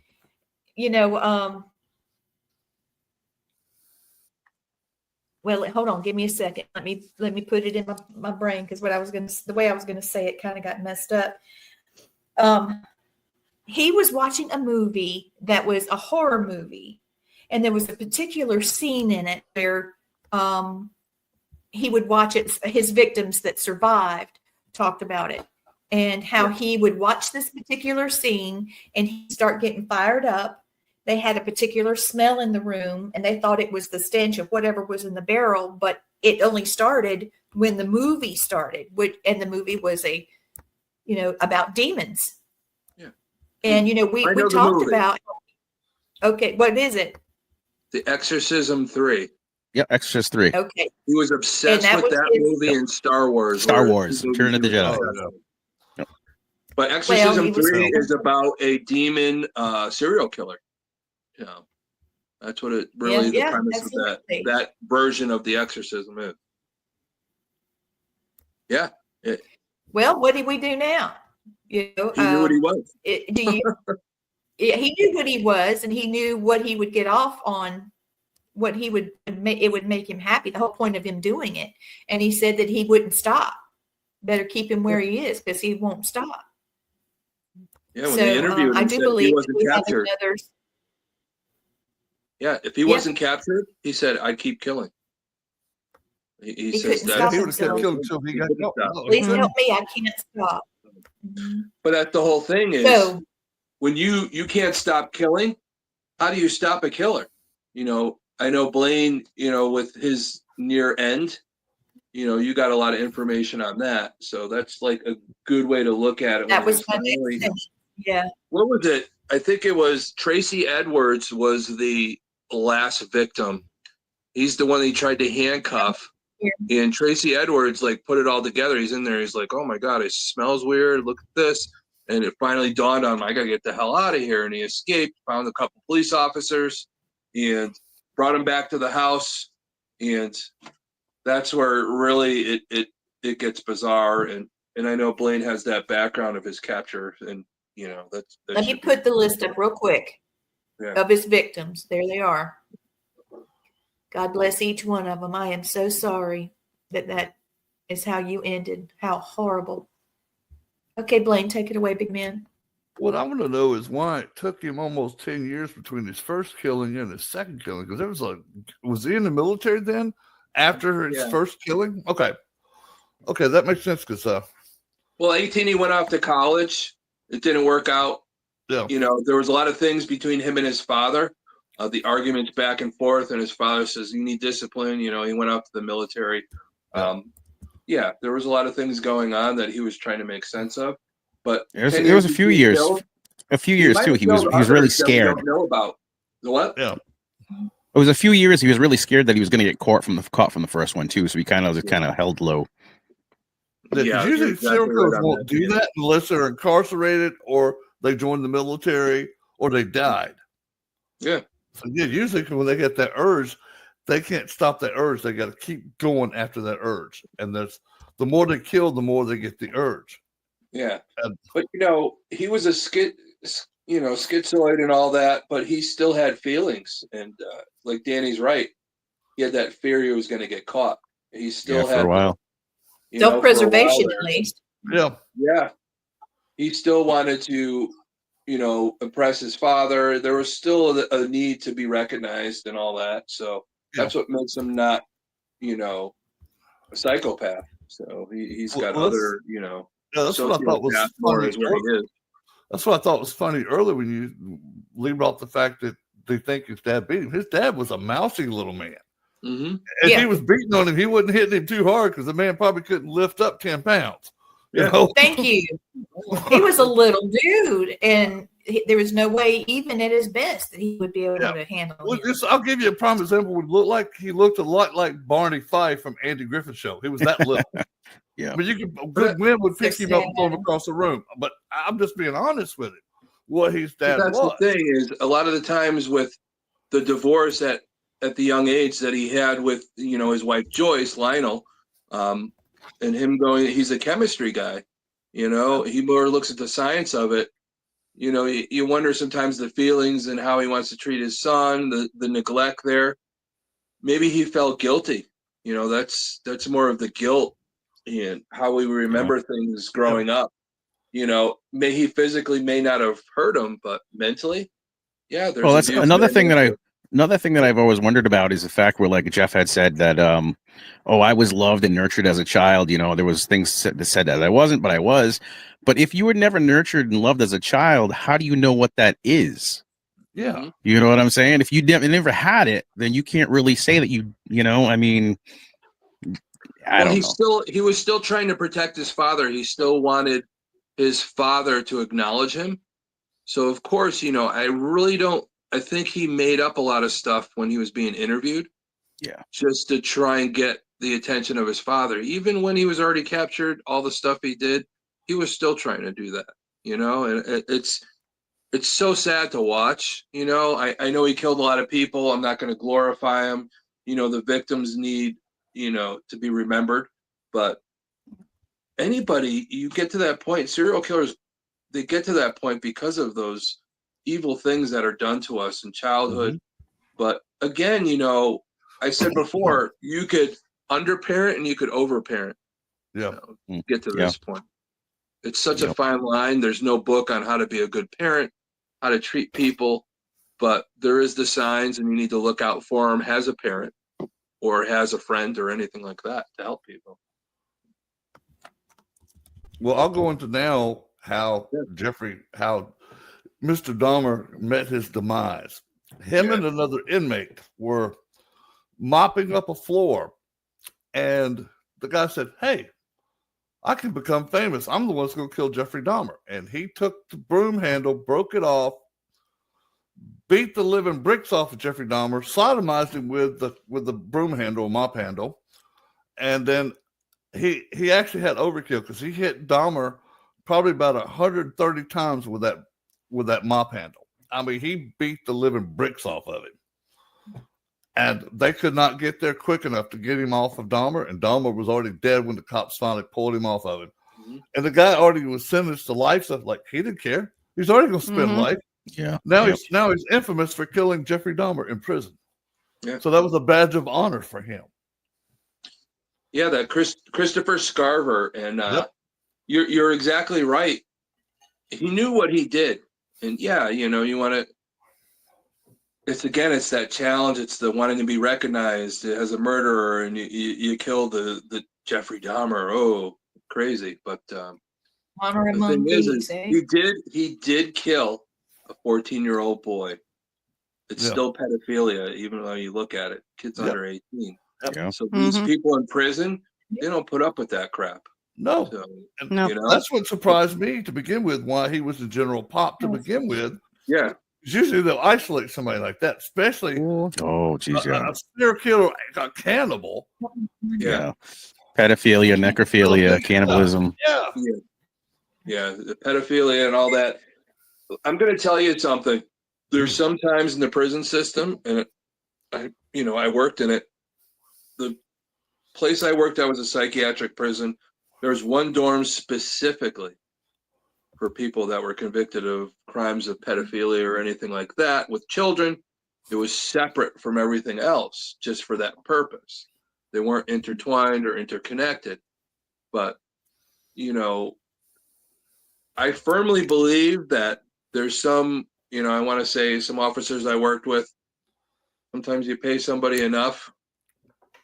well, hold on, give me a second. Let me put it in my brain, because the way I was gonna say it kind of got messed up. He was watching a movie that was a horror movie, and there was a particular scene in it where he would watch it. His victims that survived talked about it, and how he would watch this particular scene and he'd start getting fired up. They had a particular smell in the room, and they thought it was the stench of whatever was in the barrel, but it only started when the movie started, and the movie was about demons. Yeah. And, we I know the talked movie. about, okay, what is it? The Exorcism 3. Yep, Exorcist 3. Okay. He was obsessed that with was that his- movie in Star Wars. Star where Wars, he was Return of the Jedi. obsessed. But Exorcism he was- 3 is about a demon serial killer. That's what it really the premise of absolutely. that version of the Exorcism is. Yeah. Well, what do we do now? He knew what he was. He knew what he was, and he knew what he would get off on, what it would make him happy. The whole point of him doing it. And he said that he wouldn't stop. Better keep him where he is, because he won't stop. Yeah, when they interviewed him, I he do said believe he wasn't we have captured. another. Yeah, if he wasn't captured, he said, I'd keep killing. He says couldn't that. stop He would have kept himself. killing until he got couldn't caught. stop. No, Please he help me. I can't stop. But that's the whole thing is So, when you can't stop killing, how do you stop a killer? I know Blaine, with his near end, you got a lot of information on that. So that's like a good way to look at it. that when was he my finally- next thing. Yeah. What was it? I think it was Tracy Edwards was the last victim. He's the one that he tried to handcuff. Yeah. And Tracy Edwards put it all together. He's in there. He's like, oh my God, it smells weird. Look at this. And it finally dawned on him, I got to get the hell out of here. And he escaped, found a couple police officers, and brought him back to the house. And that's where really it gets bizarre. And I know Blaine has that background of his capture. And, that's Let me put the list up real quick of his victims. There they are. God bless each one of them. I am so sorry that is how you ended. How horrible. Okay, Blaine, take it away, big man. What I want to know is why it took him almost 10 years between his first killing and his second killing. Because was he in the military then after his first killing? Okay, that makes sense. Because 18, he went off to college. It didn't work out. Yeah. There was a lot of things between him and his father. The arguments back and forth, and his father says, you need discipline. He went out to the military. There was a lot of things going on that he was trying to make sense of. But there was a few years too. He was really scared. We don't know about the what? Yeah. It was a few years. He was really scared that he was going to get caught from the first one too. So he kind of held low. Yeah, usually serial killers won't do that unless they're incarcerated or they joined the military or they died. Yeah. So usually when they get that urge, they can't stop that urge. They got to keep going after that urge. And the more they kill, the more they get the urge. Yeah. But he was a schizoid and all that, but he still had feelings. And like Danny's right. He had that fear he was going to get caught. He still had for a while. Self-preservation, at least. Yeah. Yeah. He still wanted to, impress his father. There was still a need to be recognized and all that. So that's what makes him not, a psychopath. So he's got other, that's what I thought was funny. That's what I thought was funny earlier when you leave off the fact that they think his dad beat him. His dad was a mousy little man. Mm-hmm. If he was beating on him, he wasn't hitting him too hard because the man probably couldn't lift up 10 pounds. Thank you. He was a little dude, and there was no way, even at his best, that he would be able to handle it. I'll give you a prime example. He looked a lot like Barney Fife from Andy Griffith Show. He was that little. Yeah. But a good wind would pick him up and throw him across the room. But I'm just being honest with it. What his dad was. That's the thing is a lot of the times with the divorce at the young age that he had with his wife Joyce, Lionel, and him going, he's a chemistry guy, you know, he more looks at the science of it. You know, you wonder sometimes the feelings and how he wants to treat his son, the neglect there. Maybe he felt guilty. You know, that's more of the guilt and how we remember things growing up. You know, he physically may not have hurt him, but mentally, yeah. There's Well, that's abuse another there. thing that I've always wondered about is the fact where, like Jeff had said that, oh, I was loved and nurtured as a child. You know, there was things that said that I wasn't, but I was. But if you were never nurtured and loved as a child, how do you know what that is? Yeah. You know what I'm saying? If you never had it, then you can't really say that you know, I mean, I don't know. He was still trying to protect his father. He still wanted his father to acknowledge him. So of course, you know, I think he made up a lot of stuff when he was being interviewed. Yeah. Just to try and get the attention of his father. Even when he was already captured, all the stuff he did, he was still trying to do that, you know, and it's so sad to watch. You know, I know he killed a lot of people. I'm not going to glorify him. You know, the victims need, you know, to be remembered, but anybody, you get to that point, serial killers, they get to that point because of those evil things that are done to us in childhood. But again, you know, I said before, you could underparent and you could overparent. Yeah. You know, get to this point. It's such a fine line. There's no book on how to be a good parent, how to treat people, but there is the signs, and you need to look out for them as a parent or as a friend or anything like that to help people. Well, I'll go into now how Mr. Dahmer met his demise. Him and another inmate were mopping up a floor, and the guy said, "Hey, I can become famous. I'm the one that's going to kill Jeffrey Dahmer." And he took the broom handle, broke it off, beat the living bricks off of Jeffrey Dahmer, sodomized him with the broom handle, mop handle, and then he actually had overkill because he hit Dahmer probably about 130 times with that mop handle. I mean, he beat the living bricks off of him. And they could not get there quick enough to get him off of Dahmer, and Dahmer was already dead when the cops finally pulled him off of him. And the guy already was sentenced to life, so like he didn't care. He's already going to spend life. Yeah. Now he's infamous for killing Jeffrey Dahmer in prison. Yeah. So that was a badge of honor for him. Yeah, that Christopher Scarver, and you're exactly right. He knew what he did, and yeah, you know, you want to. It's that challenge. It's the wanting to be recognized as a murderer, and you kill the Jeffrey Dahmer. Oh, crazy! But Honor the among thing is thieves, eh? he did kill a 14-year-old boy. It's still pedophilia, even though you look at it. Kids under 18. Yeah. So these people in prison, they don't put up with that crap. No. So, No. you know? That's what surprised me to begin with, why he was the general pop to begin with. Yeah. Usually they'll isolate somebody like that, especially Oh, geez, yeah. a serial killer, a cannibal. Yeah. Pedophilia, necrophilia, cannibalism. Yeah, the pedophilia and all that. I'm going to tell you something. There's sometimes in the prison system, and I worked in it. The place I worked at was a psychiatric prison. There's one dorm specifically for people that were convicted of crimes of pedophilia or anything like that with children. It was separate from everything else, just for that purpose. They weren't intertwined or interconnected. But, you know, I firmly believe that there's some, I want to say some officers I worked with, sometimes you pay somebody enough,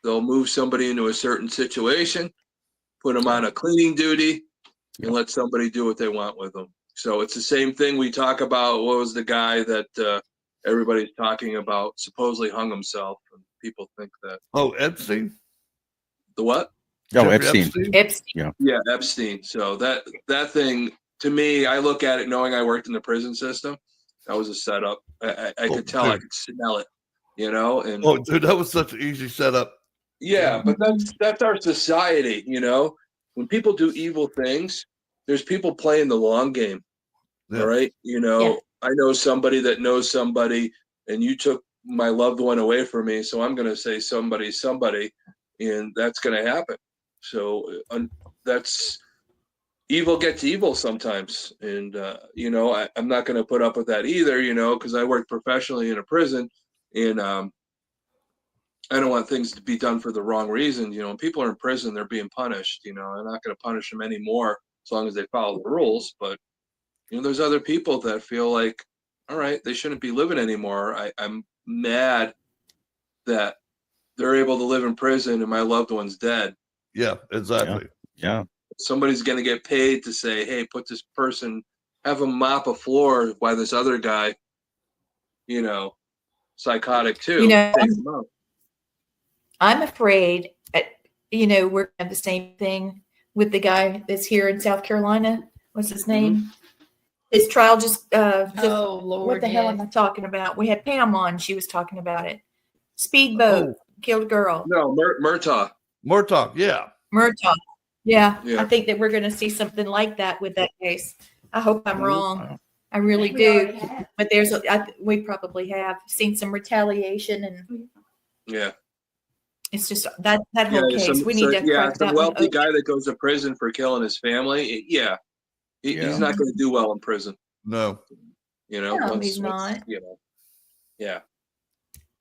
they'll move somebody into a certain situation, put them on a cleaning duty, and let somebody do what they want with them. So it's the same thing we talk about. What was the guy that everybody's talking about supposedly hung himself, and people think that. Oh, Epstein? The what? Oh, Jeffrey Epstein. Yeah, Epstein. So that thing, to me, I look at it knowing I worked in the prison system. That was a setup. I could tell, I could smell it, And oh, dude, that was such an easy setup. Yeah, but that's our society, When people do evil things, there's people playing the long game. Yeah. All right, I know somebody that knows somebody, and you took my loved one away from me, so I'm going to say somebody, and that's going to happen. So that's evil gets evil sometimes. And, I'm not going to put up with that either, because I work professionally in a prison, and I don't want things to be done for the wrong reasons. When people are in prison, they're being punished. I'm not going to punish them anymore as long as they follow the rules. But, there's other people that feel like, all right, they shouldn't be living anymore. I'm mad that they're able to live in prison and my loved one's dead. Yeah, exactly. Yeah. Somebody's going to get paid to say, hey, put this person, have them mop a floor while this other guy, psychotic too. Takes them out. I'm afraid, we're going to have the same thing with the guy that's here in South Carolina. What's his name? His trial just, Oh Lord! what the hell am I talking about? We had Pam on. She was talking about it. Speedboat killed a girl. No, Murtaugh. Murtaugh, yeah. Murtaugh. Yeah, Yeah. I think that we're going to see something like that with that case. I hope I'm wrong. I really We already do. have. But we probably have seen some retaliation, and Yeah. it's just that whole case. We need to crack some that one wealthy open. guy that goes to prison for killing his family. He's not going to do well in prison. No. No, he's not. Yeah.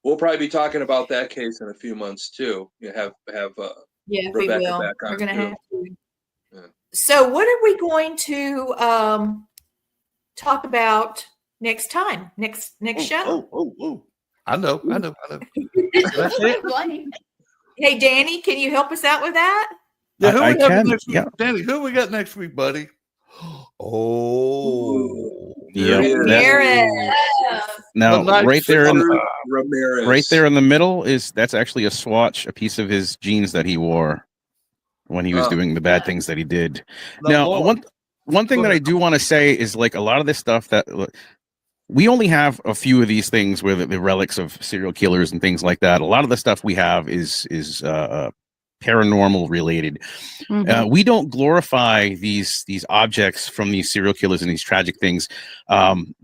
We'll probably be talking about that case in a few months too. You have Yeah, we Rebecca will. back on We're going to too. have to. Yeah. So, what are we going to talk about next time? Next show? Oh. I know. Blame. Hey, Danny, can you help us out with that? Yeah, who I we have can, next week? yeah. Danny, who we got next week, buddy? Oh. Yeah. There he is. Perez. Now, The right there in Richard Ramirez. right there in the middle that's actually a swatch, a piece of his jeans that he wore when he was doing the bad things that he did. Now, one thing that I do want to say is, like, a lot of this stuff that we only have a few of these things where the relics of serial killers and things like that. A lot of the stuff we have is paranormal related. We don't glorify these objects from these serial killers and these tragic things.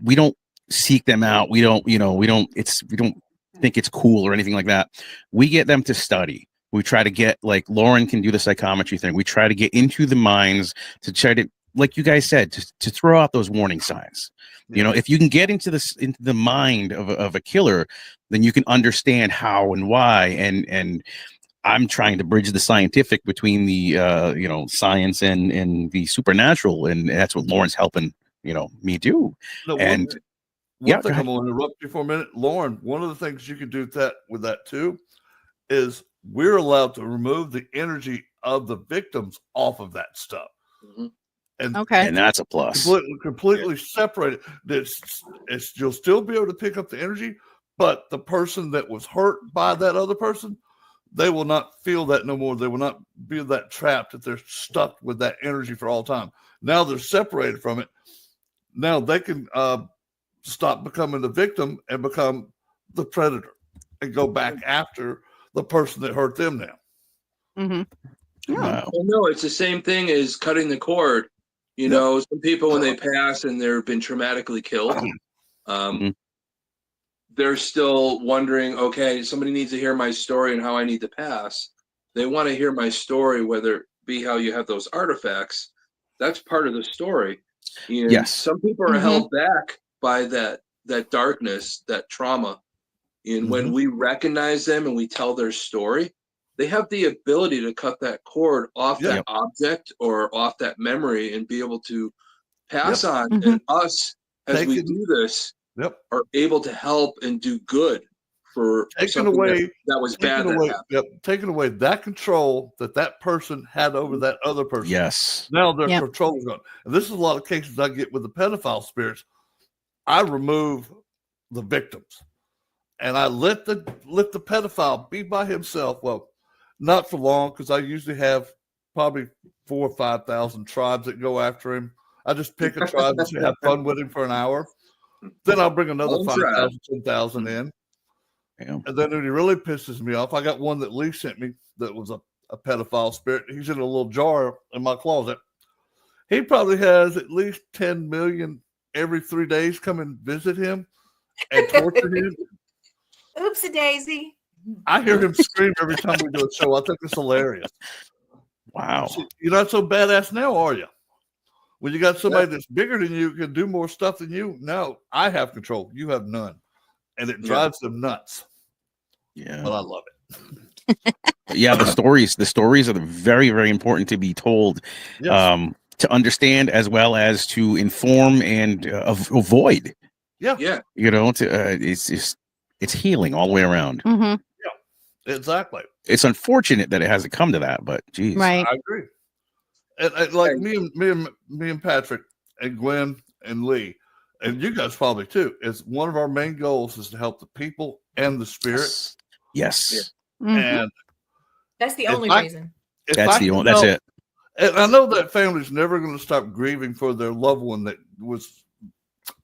We don't seek them out. We don't think it's cool or anything like that. We get them to study. We try to get, like Lauren can do the psychometry thing. We try to get into the minds to try to, like you guys said, to throw out those warning signs. If you can get into the mind of a killer, then you can understand how and why. And I'm trying to bridge the scientific between the science and the supernatural, and that's what Lauren's helping me do. No, and one thing I'm going to interrupt you for a minute, Lauren. One of the things you can do with that too is we're allowed to remove the energy of the victims off of that stuff. Mm-hmm. And that's a plus. Completely separated. You'll still be able to pick up the energy, but the person that was hurt by that other person, they will not feel that no more. They will not be that trapped that they're stuck with that energy for all time. Now they're separated from it. Now they can stop becoming the victim and become the predator and go back after the person that hurt them now. Wow. Well, no, it's the same thing as cutting the cord. Some people, when they pass and they've been traumatically killed, they're still wondering, okay, somebody needs to hear my story and how I need to pass. They want to hear my story, whether it be how you have those artifacts. That's part of the story. Yes. Some people are held back by that darkness, that trauma. And when we recognize them and we tell their story, they have the ability to cut that cord off that object or off that memory and be able to pass on. And us, as we do this, are able to help and do good for taking away that was bad. Taking away that control that person had over that other person. Yes. Now their control is gone. And this is a lot of cases I get with the pedophile spirits. I remove the victims and I let the pedophile be by himself. Well, not for long, because I usually have probably 4,000 or 5,000 tribes that go after him. I just pick a tribe and have fun with him for an hour. Then I'll bring another 5,000, 10,000 in. Yeah. And then when he really pisses me off, I got one that Lee sent me that was a pedophile spirit. He's in a little jar in my closet. He probably has at least 10 million every 3 days come and visit him and torture him. Oopsie daisy. I hear him scream every time we do a show. I think it's hilarious. Wow. See, you're not so badass now, are you? When you got somebody that's bigger than you, can do more stuff than you. Now I have control. You have none, and it drives them nuts. Yeah. But I love it. Yeah, the stories are very, very important to be told, Yes. to understand as well as to inform and avoid. Yeah. Yeah. You know, it's healing all the way around. Mhm. Exactly. It's unfortunate that it hasn't come to that, but geez. Right. I agree. And like me and Patrick and Gwen and Lee, and you guys probably too, is one of our main goals is to help the people and the spirits. Yes. Mhm. And That's the If only I- reason. if That's I the can only. That's help- it. And I know that family's never going to stop grieving for their loved one that was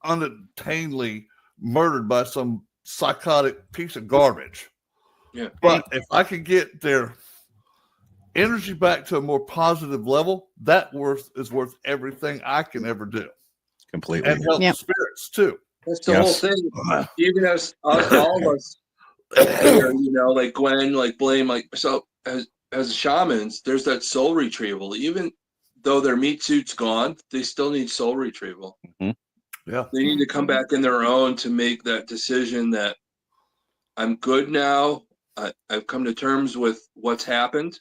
unattainably murdered by some psychotic piece of garbage. Yeah. But if I could get their energy back to a more positive level, that is worth everything I can ever do. Completely. And help Yep. the spirits too. That's the whole Yes. thing. Even as all of us here, you know, like Gwen, like Blame, like so as shamans, there's that soul retrieval. Even though their meat suit's gone, they still need soul retrieval. Yeah. They need to come back in their own to make that decision that I'm good now. I've come to terms with what's happened.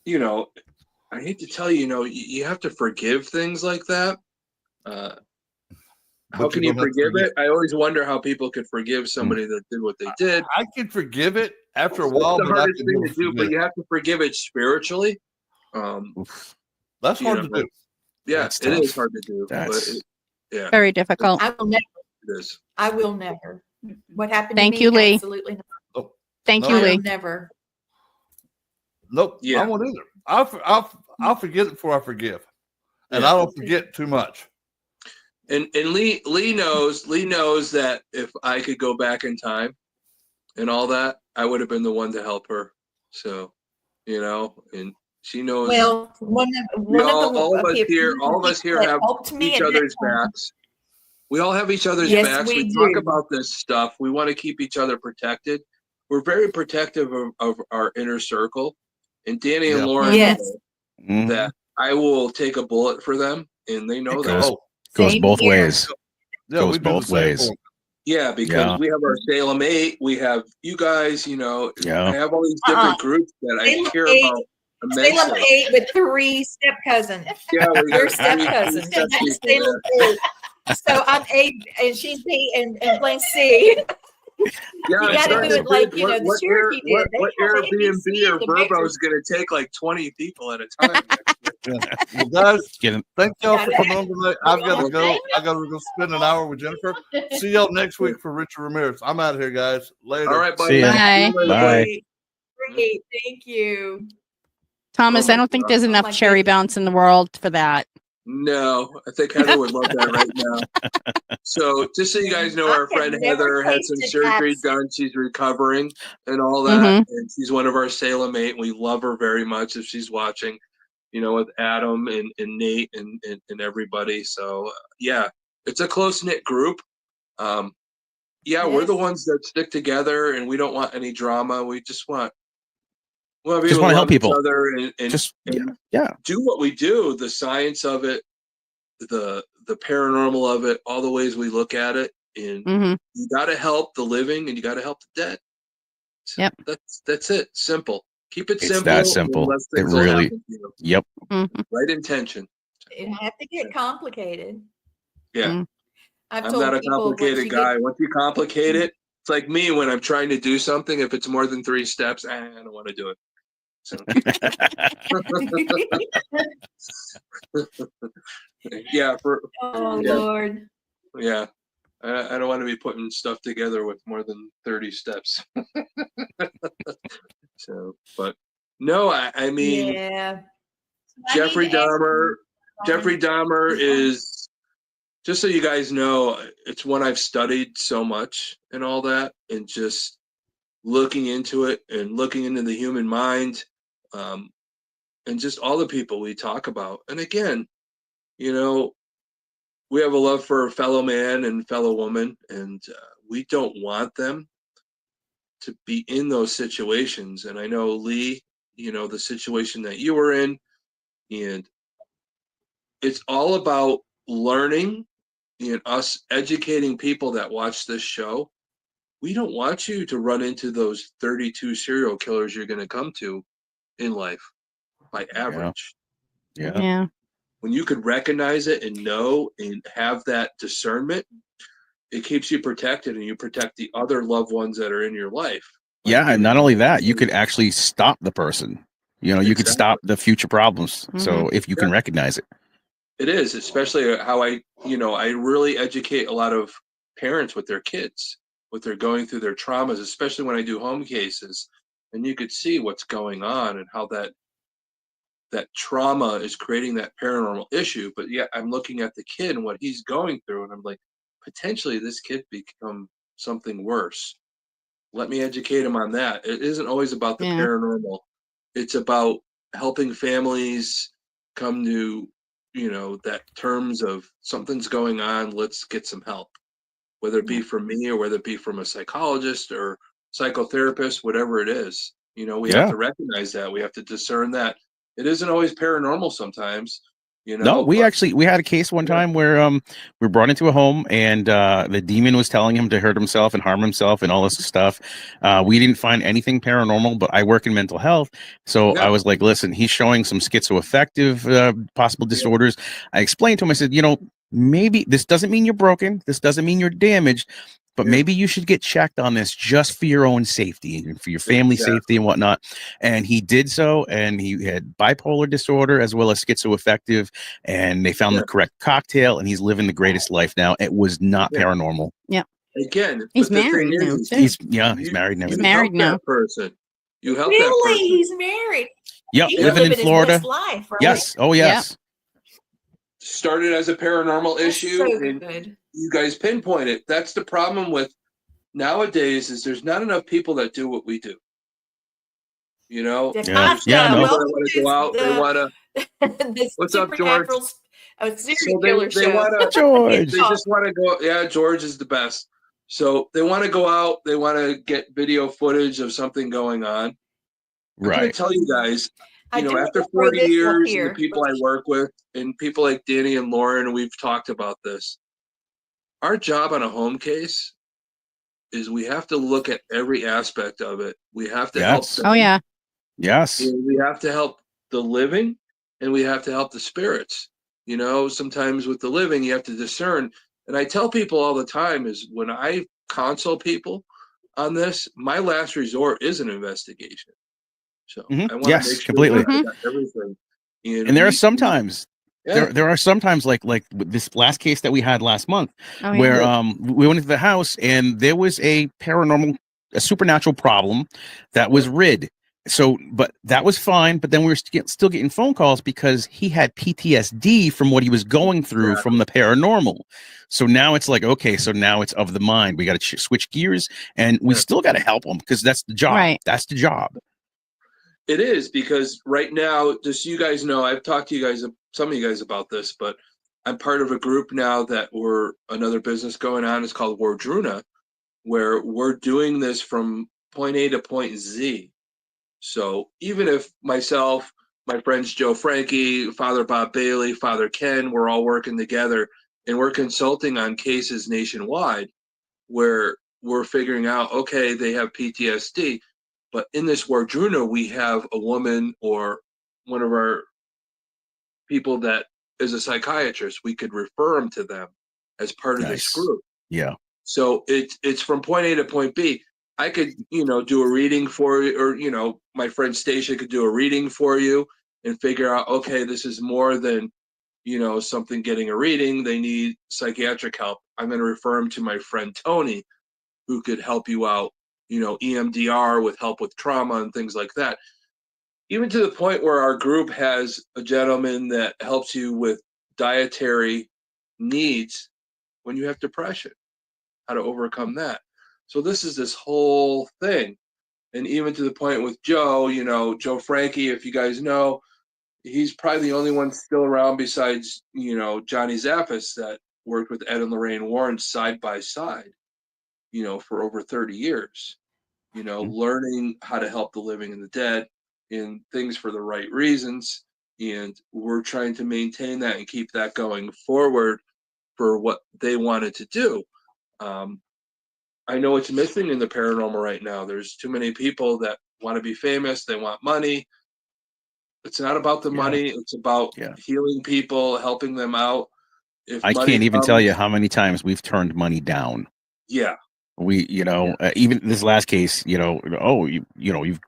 You know, I hate to tell you, you know, you have to forgive things like that. How can you don't have to forgive forget. it? I always wonder how people could forgive somebody that did what they did. I can forgive it after a while, It's the but I hardest can thing never to do, forget but it. you have to forgive it spiritually. Oof. That's you hard know, to do. Yeah, That's it is tough. hard to do. That's- Yeah, Very difficult. I will never. it is. I will never. What happened Thank to me? you, Lee. Absolutely not. Oh, Thank No, you, I will Lee. never. nope. Yeah. I won't either. I'll forget it before I forgive, and Yeah. I don't forget too much. And Lee knows that if I could go back in time and all that, I would have been the one to help her. So, you know, and she knows. Well, one of the all of us people here that have helped me each at that other's time. backs. We all have each other's Yes, backs. we talk do. about this stuff. We want to keep each other protected. We're very protective of our inner circle. And Danny and Yeah. Lauren Yes. know Mhm. that I will take a bullet for them, and they know It that. goes- Oh, Goes Same both here. ways. yeah, Goes we do the both same ways. for 'em. Yeah, because Yeah. we have our Salem 8, we have you guys, you know, Yeah. I have all these different groups that I Salem care 8 about Salem immensely. 8 with 3 step cousins. Yeah, we We're got step three cousins. step That's people Salem there. 8. So I'm A and she's B and Blaine C. Yeah, You I'm gotta starting do to it like, think you know, the Cherokee did. They what have Airbnb ABC or in the major- Verbo is going to take like 20 people at a time. Yeah. Well, guys, Get 'em- thank y'all for Got it. coming on tonight. I've got to go. I got to go spend an hour with Jennifer. See y'all next week for Richard Ramirez. I'm out of here, guys. Later. All right, buddy. See ya. Bye. Bye. Great. Thank you. Thomas, Oh I my don't think God. there's Oh enough my cherry goodness. bounce in the world for that. No, I think Heather would love that right now. So, just so you guys know, I our have friend never Heather had some tasted surgery abs- done. She's recovering and all that. And she's one of our Salem 8. We love her very much if she's watching, you know, with Adam and Nate and everybody. So, yeah, it's a close knit group. Yeah, we're the Yes. ones that stick together and we don't want any drama. We just want. Well, Just wanna help people. each other and Just and yeah. do what we do, the science of it, the paranormal of it, all the ways we look at it, and Mm-hmm. you got to help the living and you got to help the dead. So Yep. That's it. Simple. Keep it It's simple. that and simple. less It things will really- happen to you. Yep. Mm-hmm. Right intention. It have to get complicated. Yeah, Mm. I've I'm told not a people once complicated you guy. get Once you complicate it, it's like me when I'm trying to do something. If it's more than 3 steps, I don't want to do it. So, yeah, oh Yeah. Lord. yeah. I don't want to be putting stuff together with more than 30 steps. So, but no, I mean, Yeah. Jeffrey Dahmer. Jeffrey Dahmer Mhm. is, just so you guys know, it's one I've studied so much and all that, and just looking into it and looking into the human mind, and just all the people we talk about. And again, you know, we have a love for a fellow man and fellow woman, and we don't want them to be in those situations. And I know Lee, the situation that you were in. And it's all about learning and us educating people that watch this show. We don't want you to run into those 32 serial killers you're going to come to in life by average. Yeah. Yeah. When you could recognize it and know and have that discernment, it keeps you protected, and you protect the other loved ones that are in your life. Yeah, and not only that, you could actually stop the person. You could stop the future problems. So if you can recognize it. It is, especially how I really educate a lot of parents with their kids, what they're going through, their traumas, especially when I do home cases, and you could see what's going on and how that trauma is creating that paranormal issue. But yet I'm looking at the kid and what he's going through, and I'm like, potentially this kid become something worse. Let me educate him on that. It isn't always about the paranormal. It's about helping families come to, that terms of something's going on. Let's get some help, whether it be from me or whether it be from a psychologist or psychotherapist, whatever it is. We have to recognize that. We have to discern that it isn't always paranormal sometimes. No, we had a case one time where we were brought into a home, and the demon was telling him to hurt himself and harm himself and all this stuff. We didn't find anything paranormal, but I work in mental health, so I was like, listen, he's showing some schizoaffective possible disorders. I explained to him, I said, maybe this doesn't mean you're broken, this doesn't mean you're damaged, but maybe you should get checked on this just for your own safety and for your family safety and whatnot. And he did so, and he had bipolar disorder as well as schizoaffective, and they found the correct cocktail, and he's living the greatest life now. It was not paranormal. Yeah. Again, he's married now. He's married now. He's married now. That person. You help Really? that person. He's married. Yep, He's living in his Florida. best life, right? Yes. Oh, yes. Started as a paranormal issue, so and good. you guys pinpoint it. That's the problem with nowadays, is there's not enough people that do what we do. That's Yeah. my Yeah, show. no. Welcome want to to go out. They want to. the What's up, George? supernatural serial So killer they show. want to. George. They just want to go. Yeah, George is the best. So they want to go out. They want to get video footage of something going on. I'm going to tell you guys, after 40 years, and the people I work with, and people like Danny and Lauren, we've talked about this. Our job on a home case is we have to look at every aspect of it. We have to help them. Oh, yeah. Yes. And we have to help the living, and we have to help the spirits. Sometimes with the living, you have to discern. And I tell people all the time is when I consult people on this, my last resort is an investigation. So I want to make sure completely. that I got everything. And there are sometimes there are sometimes like this last case that we had last month where we went into the house and there was a supernatural problem that was rid. So, but that was fine. But then we were still getting phone calls because he had PTSD from what he was going through from the paranormal. So now it's like, okay, so now it's of the mind. We got to switch gears, and we still got to help him because that's the job. Right. That's the job. It is, because right now, just so you guys know, I've talked to you guys, some of you guys about this, but I'm part of a group now that we're another business going on. It's called Wardruna, where we're doing this from point A to point Z. So even if myself, my friends Joe Frankie, Father Bob Bailey, Father Ken, we're all working together and we're consulting on cases nationwide where we're figuring out, okay, they have PTSD. But in this Wardruna, we have a woman or one of our people that is a psychiatrist. We could refer them to them as part of this group. Yeah. So it's from point A to point B. I could, do a reading for you, or, my friend Stacia could do a reading for you and figure out, okay, this is more than, something getting a reading. They need psychiatric help. I'm going to refer them to my friend Tony, who could help you out, EMDR with help with trauma and things like that. Even to the point where our group has a gentleman that helps you with dietary needs when you have depression, how to overcome that. So this is this whole thing. And even to the point with Joe, Joe Frankie, if you guys know, he's probably the only one still around besides, Johnny Zappis that worked with Ed and Lorraine Warren side by side, for over 30 years, learning how to help the living and the dead. in things for the right reasons. And we're trying to maintain that and keep that going forward for what they wanted to do. I know it's missing in the paranormal right now. There's too many people that want to be famous. They want money. It's not about the money. It's about healing people, helping them out. If I money can't even comes, tell you how many times we've turned money down. Yeah. We, even this last case, you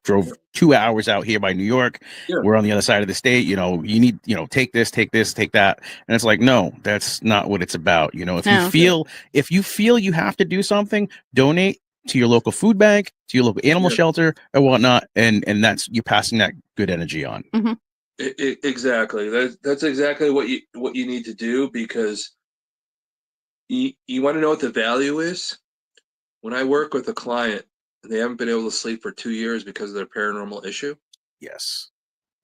drove 2 hours out here by New York. Yeah. We're on the other side of the state. You need, take this, take that. And it's like, no, that's not what it's about. If you feel you have to do something, donate to your local food bank, to your local animal shelter or whatnot. And that's, you're passing that good energy on. Mm-hmm. Exactly. That's exactly what you need to do, because you want to know what the value is. When I work with a client and they haven't been able to sleep for 2 years because of their paranormal issue. Yes.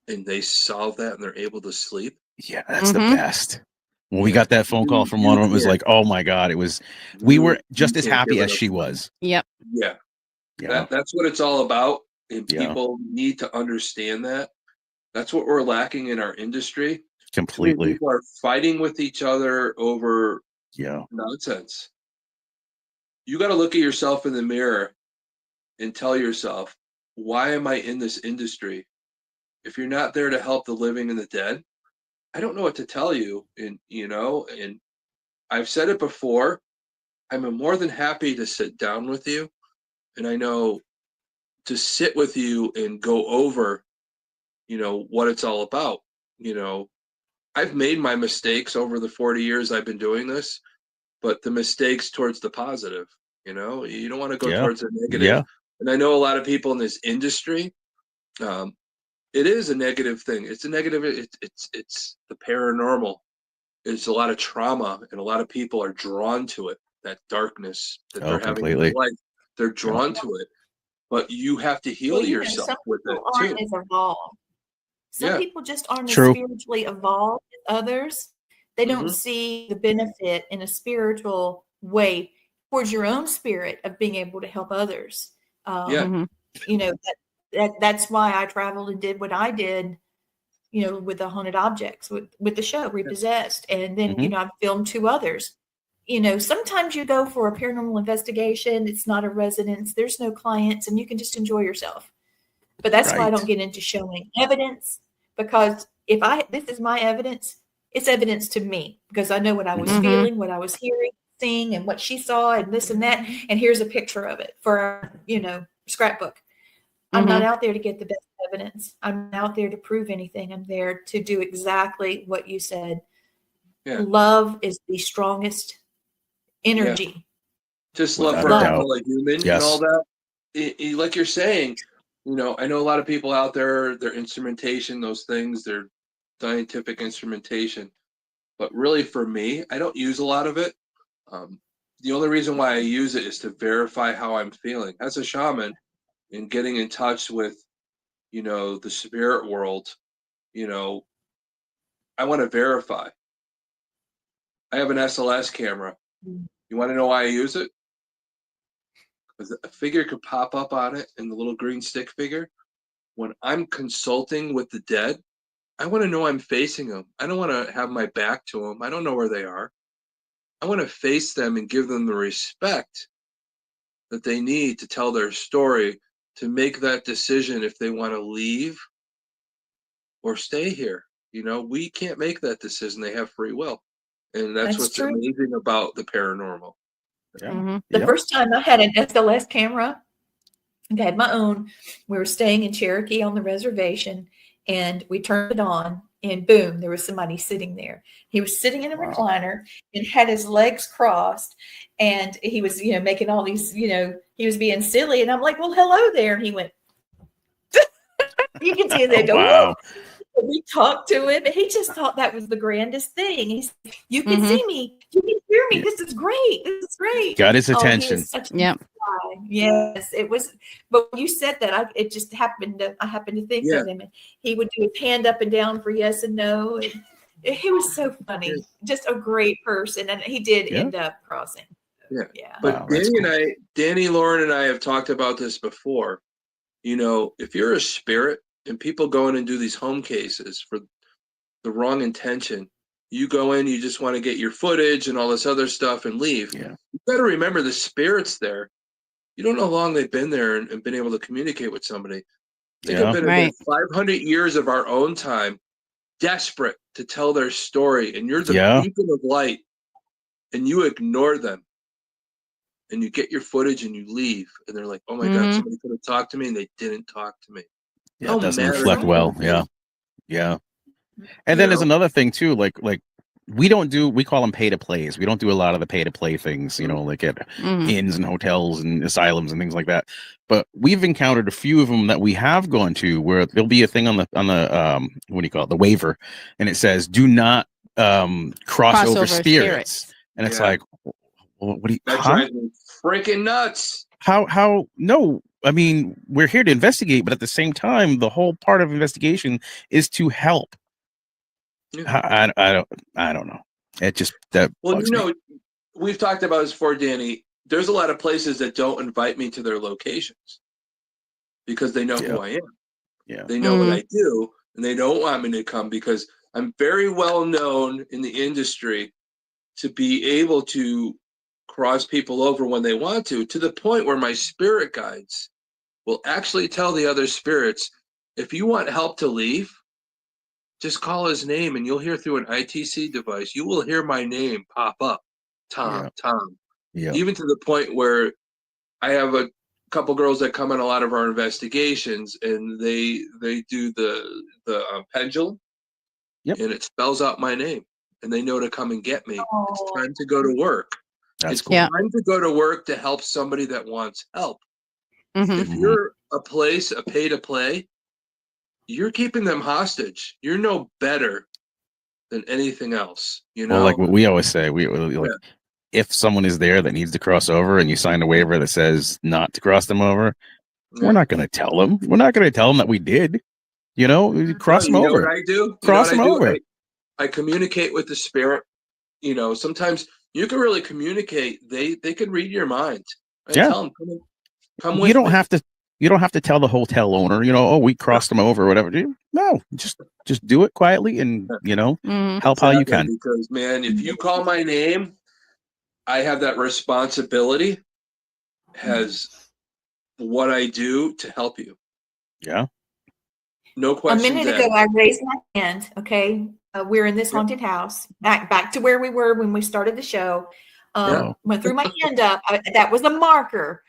And they solve that and they're able to sleep. Yeah, that's the best. When we got that phone call from one of them, it was like, oh my God, we were just as happy as she was. Yep. Yeah. That's what it's all about. And people need to understand that. That's what we're lacking in our industry. Completely. People are fighting with each other over nonsense. You got to look at yourself in the mirror and tell yourself, why am I in this industry? If you're not there to help the living and the dead, I don't know what to tell you. And I've said it before, I'm more than happy to sit down with you. And I know to sit with you and go over, what it's all about. I've made my mistakes over the 40 years I've been doing this, but the mistakes towards the positive, you don't want to go towards the negative. Yeah. And I know a lot of people in this industry, it is a negative thing. It's a negative. It's the paranormal. It's a lot of trauma, and a lot of people are drawn to it. That darkness that they're having in their life, they're drawn to it. But you have to heal yourself some with it people aren't too. as evolved. Some people just aren't as True. spiritually evolved as others. They don't see the benefit in a spiritual way towards your own spirit of being able to help others. That's why I traveled and did what I did, with the haunted objects, with the show Repossessed. And then, I've filmed 2 others. Sometimes you go for a paranormal investigation. It's not a residence. There's no clients and you can just enjoy yourself. But that's why I don't get into showing evidence, because this is my evidence, it's evidence to me, because I know what I was feeling, what I was hearing, seeing, and what she saw, and this and that. And here's a picture of it for our, scrapbook. I'm not out there to get the best evidence. I'm not out there to prove anything. I'm there to do exactly what you said. Yeah. Love is the strongest energy. Yeah. Just love for a fellow human and all that. Like you're saying, I know a lot of people out there, their instrumentation, those things, their scientific instrumentation. But really for me, I don't use a lot of it. The only reason why I use it is to verify how I'm feeling. As a shaman and getting in touch with, the spirit world, I want to verify. I have an SLS camera. You want to know why I use it? Because a figure could pop up on it, and the little green stick figure. When I'm consulting with the dead, I want to know I'm facing them. I don't want to have my back to them. I don't know where they are. I want to face them and give them the respect that they need to tell their story, to make that decision if they want to leave or stay here. We can't make that decision. They have free will. And that's what's true. Amazing about the paranormal. The first time I had an SLS camera, I had my own. We were staying in Cherokee on the reservation, and we turned it on, and boom, there was somebody sitting there. He was sitting in a recliner and had his legs crossed, and he was, making all these, he was being silly, and I'm like, well, hello there. And he went, you can see they go, wow. We talked to him, and he just thought that was the grandest thing. He said, you can see me, you can hear me. This is great. This is great. Got his attention. Yes, it was. But when you said that, it just happened. I happened to think of him, and he would do his hand up and down for yes and no. And he was so funny, just a great person, and he did end up crossing. Yeah. But Danny, Lauren, and I have talked about this before. If you're a spirit and people go in and do these home cases for the wrong intention. You go in, you just want to get your footage and all this other stuff and leave. Yeah. You got to remember the spirits there. You don't know how long they've been there and been able to communicate with somebody. They could have been Right. 500 years of our own time, desperate to tell their story, and you're the Yeah. beacon of light, and you ignore them, and you get your footage and you leave, and they're like, "Oh my God, Mhm. somebody could have talked to me, and they didn't talk to me." Yeah, How it doesn't mad reflect are well. you? Yeah. Yeah. And You then there's know? another thing too, like we call them pay to plays. We don't do a lot of the pay to play things, like at Mhm. inns and hotels and asylums and things like that. But we've encountered a few of them that we have gone to where there'll be a thing on the what do you call it, the waiver, and it says do not cross over spirits. And it's Yeah. like, well, what do you? That Huh? drives me freaking nuts. How? No, I mean we're here to investigate, but at the same time, the whole part of investigation is to help. Yeah. I don't know. It just that Well, bugs me. we've talked about this before, Danny. There's a lot of places that don't invite me to their locations because they know who I am. Yeah. They know what I do, and they don't want me to come because I'm very well known in the industry to be able to cross people over when they want to the point where my spirit guides will actually tell the other spirits, if you want help to leave, just call his name and you'll hear through an ITC device, you will hear my name pop up. Tom, Yeah. Tom. Yeah. Even to the point where I have a couple girls that come in a lot of our investigations and they do the pendulum. Yep. And it spells out my name and they know to come and get me. Oh. It's time to go to work. That's It's cool. Yeah. time to go to work to help somebody that wants help. Mhm. If you're a pay to play, you're keeping them hostage. You're no better than anything else. Well, like what we always say, we like if someone is there that needs to cross over and you sign a waiver that says not to cross them over, we're not going to tell them. We're not going to tell them that we did. Cross them you know over. what I do? Cross them over. I communicate with the spirit. Sometimes you can really communicate. They can read your mind. I tell them, come with You don't me. have to. You don't have to tell the hotel owner. Oh, we crossed them over or whatever. No, just do it quietly and help how you can. Because man, if you call my name, I have that responsibility as what I do to help you. Yeah. No A questions minute asked. ago, I raised my hand. Okay, we're in this haunted house. Back to where we were when we started the show. Went through my hand up. That was a marker.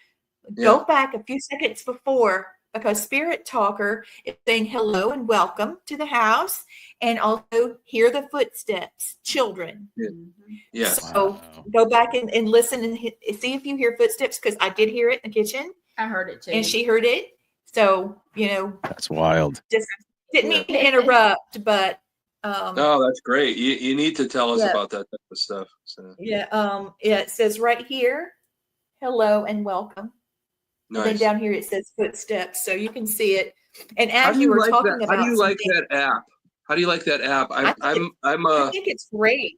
Go back a few seconds before, because Spirit Talker is saying hello and welcome to the house, and also hear the footsteps, children. Yes. So go back and listen and see if you hear footsteps, because I did hear it in the kitchen. I heard it too. And she heard it. So, that's wild. Just didn't mean to interrupt, but no, that's great. You need to tell us about that type of stuff. So. It says right here, hello and welcome. Nice. And then down here it says footsteps, so you can see it. And as you were talking about, how do you like that app? How do you like that app? I think it's great.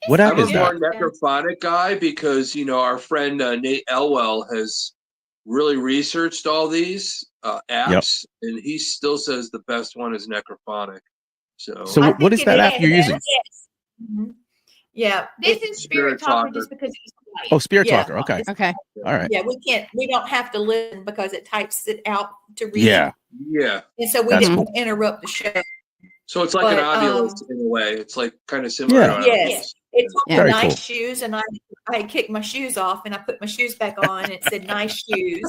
What app is I'm a more necrophonic guy because our friend Nate Elwell has really researched all these apps, and he still says the best one is necrophonic. So what is that app you're using? Mm-hmm. Yeah, this is Spirit Talker just because it's quiet. Oh, Spirit Talker. Okay. All right. Yeah, we don't have to listen because it types it out to read. Yeah. And so we didn't interrupt the show. So it's like an Ovilus in a way. It's like kind of similar to an Yes. It took me nice cool. shoes, and I kicked my shoes off and I put my shoes back on. It said nice shoes.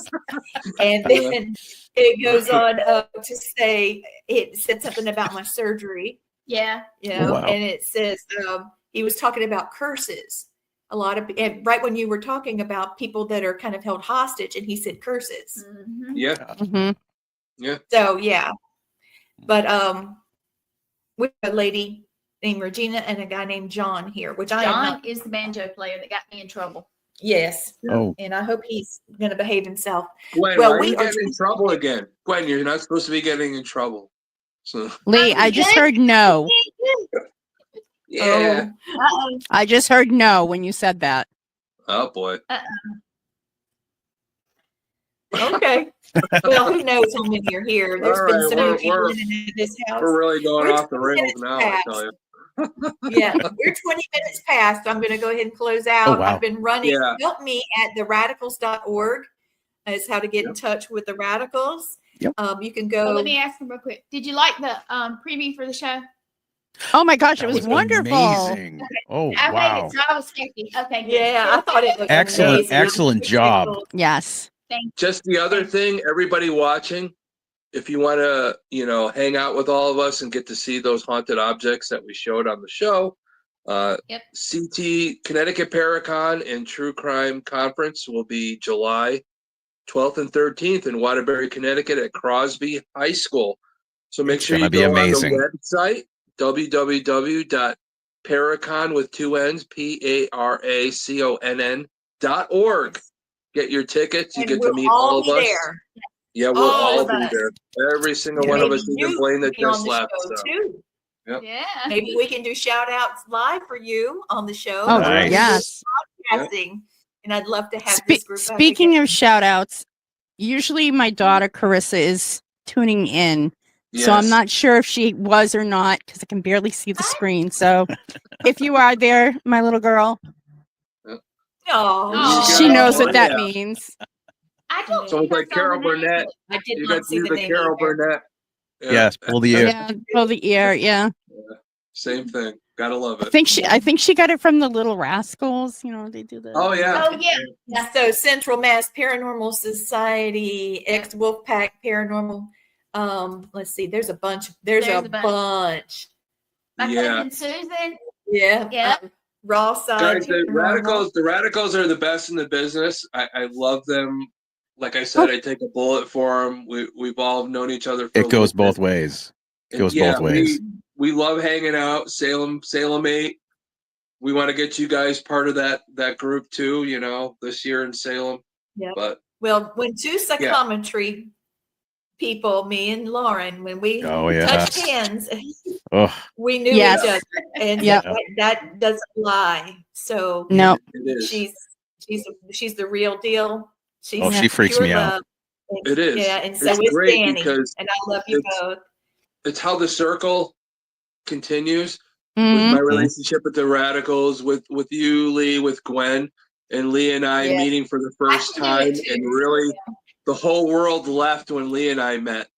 And then it goes on to say, it said something about my surgery. Yeah. And it says, he was talking about curses. And right when you were talking about people that are kind of held hostage, and he said curses. Mm-hmm. Yeah. Mm-hmm. Yeah. So but we have a lady named Regina and a guy named John here, which John is the banjo player that got me in trouble. Yes. Oh. And I hope he's going to behave himself. Gwen, why are you getting in trouble again? Gwen, you're not supposed to be getting in trouble. So Lee, I just heard no. Yeah. I just heard no when you said that. Oh boy. Okay. Well, who knows how many are here? There's All been right, so many we're- people we're- in and out of this house. We're really going We're off the 20 rails minutes now, I tell you. Yeah, we're 20 minutes past. I'm going to go ahead and close out. wow. I've been running. Yeah. Help me at theradicals.org is how to get in touch with the Radikals. Yep. You can So go. let me ask them real quick. Did you like the preview for the show? Oh my gosh, it That was was wonderful. amazing. Oh, I made wow. it, so I was skeptic. Okay, good. Yeah, I thought it was Excellent, amazing. excellent job. Yes. Just the other thing, everybody watching, if you want to, hang out with all of us and get to see those haunted objects that we showed on the show, Yep. CT Connecticut Paracon and True Crime Conference will be July 12th and 13th in Waterbury, Connecticut at Crosby High School. So make It's sure you gonna be go amazing. on the website, www.paracon with two N's, PARACONN.org. Get your tickets. You And get we'll to meet all all of be us. there. Yeah, we'll All all of be us. there. Every single Yeah. one of Maybe us, you even Blaine that can be on just the left. show So. too. Yeah. Maybe we can do shout outs live for you on the show. Oh, Nice. yes. Podcasting. And I'd love to have this group back Speaking again. of shout outs, usually my daughter Carissa is tuning in. So I'm Yes. not sure if she was or not because I can barely see the screen. So if you are there, my little girl, Oh, she knows Oh, what that yeah. means. I don't So see it's like her Carol on her name. Burnett. I did You not got to see do the the name Carol either. Burnett. Yeah. Yes, pull the ear. Yeah, pull the ear. Yeah, Same thing. Gotta love I it. think she got it from the Little Rascals. You know, they do that. Oh, yeah. Oh yeah. Yeah. So Central Mass Paranormal Society, ex Wolfpack Paranormal. Let's see, there's a bunch. There's a bunch. My Yeah. cousin Susan. Yeah. Yeah. Raw side. Guys, the Paranormal. radicals are the best in the business. I love them. Like I said, I take a bullet for them. We've all known each other for a It goes little both bit. ways. It And goes both ways. We love hanging out. Salem 8. We want to get you guys part of that group too, this year in Salem. Yeah. But Well, when two psychometry people, me and Lauren, when we Oh, yeah. touched hands, Oh, we knew Yes. each other, and Yep. that doesn't lie. So No. it is. she's the real deal. She's Oh, she freaks pure me out. love. And- It is. Yeah, and so It's is great Danny, because and I love you it's- both. it's how the circle continues Mhm. with my relationship with the Radicals, with you, Lee, with Gwen, and Lee and I Yes. meeting for the first I can do time, it too. and really the whole world left when Lee and I met,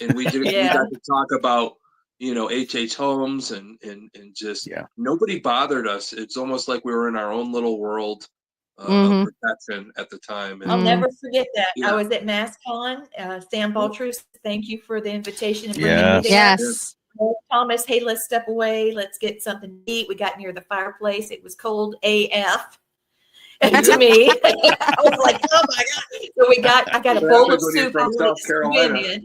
and we we Yeah. got to talk about H.H. Holmes and just Yeah. nobody bothered us. It's almost like we were in our own little world Mhm. of protection at the time. And I'll Mm. never forget that. Yeah. I was at MassCon. Sam Baltrus, thank you for the invitation and bringing me Yes. there. Yes. Thomas, hey, let's step away. Let's get something to eat. We got near the fireplace. It was cold AF. And to me, I was like, oh my God. So I got a What bowl of happens when you're soup. from I wanted South to swim Carolina? in.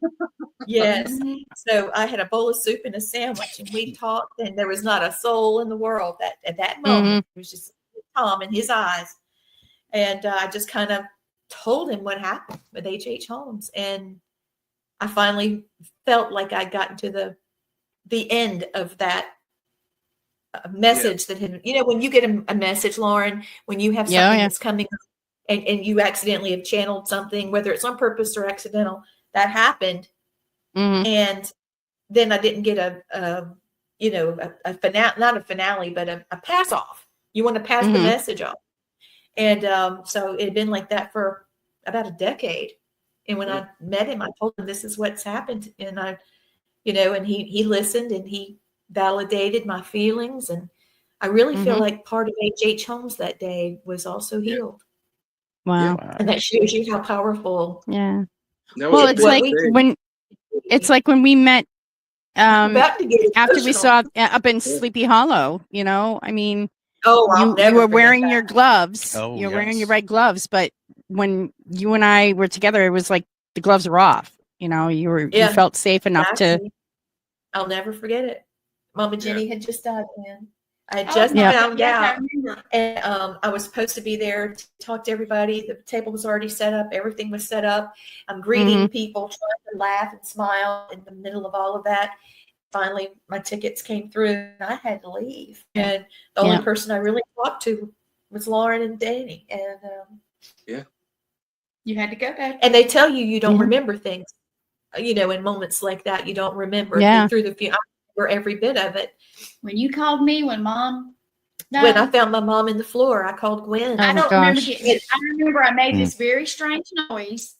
Yes. So I had a bowl of soup and a sandwich, and we talked, and there was not a soul in the world that at that moment. It was just Tom in his eyes. And I just kind of told him what happened with H.H. Holmes. And I finally felt like I'd gotten to the end of that message that had, when you get a message, Lauren, when you have something that's coming up and you accidentally have channeled something, whether it's on purpose or accidental, that happened. Mhm. And then I didn't get a finale, not a finale, but a pass off. You want to pass the message off. And so it had been like that for about a decade. And when I met him, I told him this is what's happened. And and he listened and he validated my feelings. And I really feel like part of H.H. Holmes that day was also healed. Wow. Wow. And that shows you how powerful. Yeah. That was Well, a it's big like thing. when we met About to get after we emotional. saw up in Sleepy Hollow, I mean, I'll you never were forget wearing that. your gloves. Oh, You're wearing your yes. right gloves, but when you and I were together, it was like the gloves were off. You Yeah. felt safe enough Exactly. I'll never forget it. Mama Jenny had just died then. I had Oh, just Yeah. found yes, I out. remember. And I was supposed to be there to talk to everybody. The table was already set up. Everything was set up. I'm greeting people, trying to laugh and smile in the middle of all of that. Finally, my tickets came through and I had to leave. And the only person I really talked to was Lauren and Danny. And You had to go back. And they tell you don't Yeah. remember things, in moments like that, you don't remember. Yeah. Through the I remember every bit of it. When you called me, when Mom When I died, found my mom in the floor, I called Gwen. Oh I my don't remember gosh. getting it. I remember I made Mm. this very strange noise,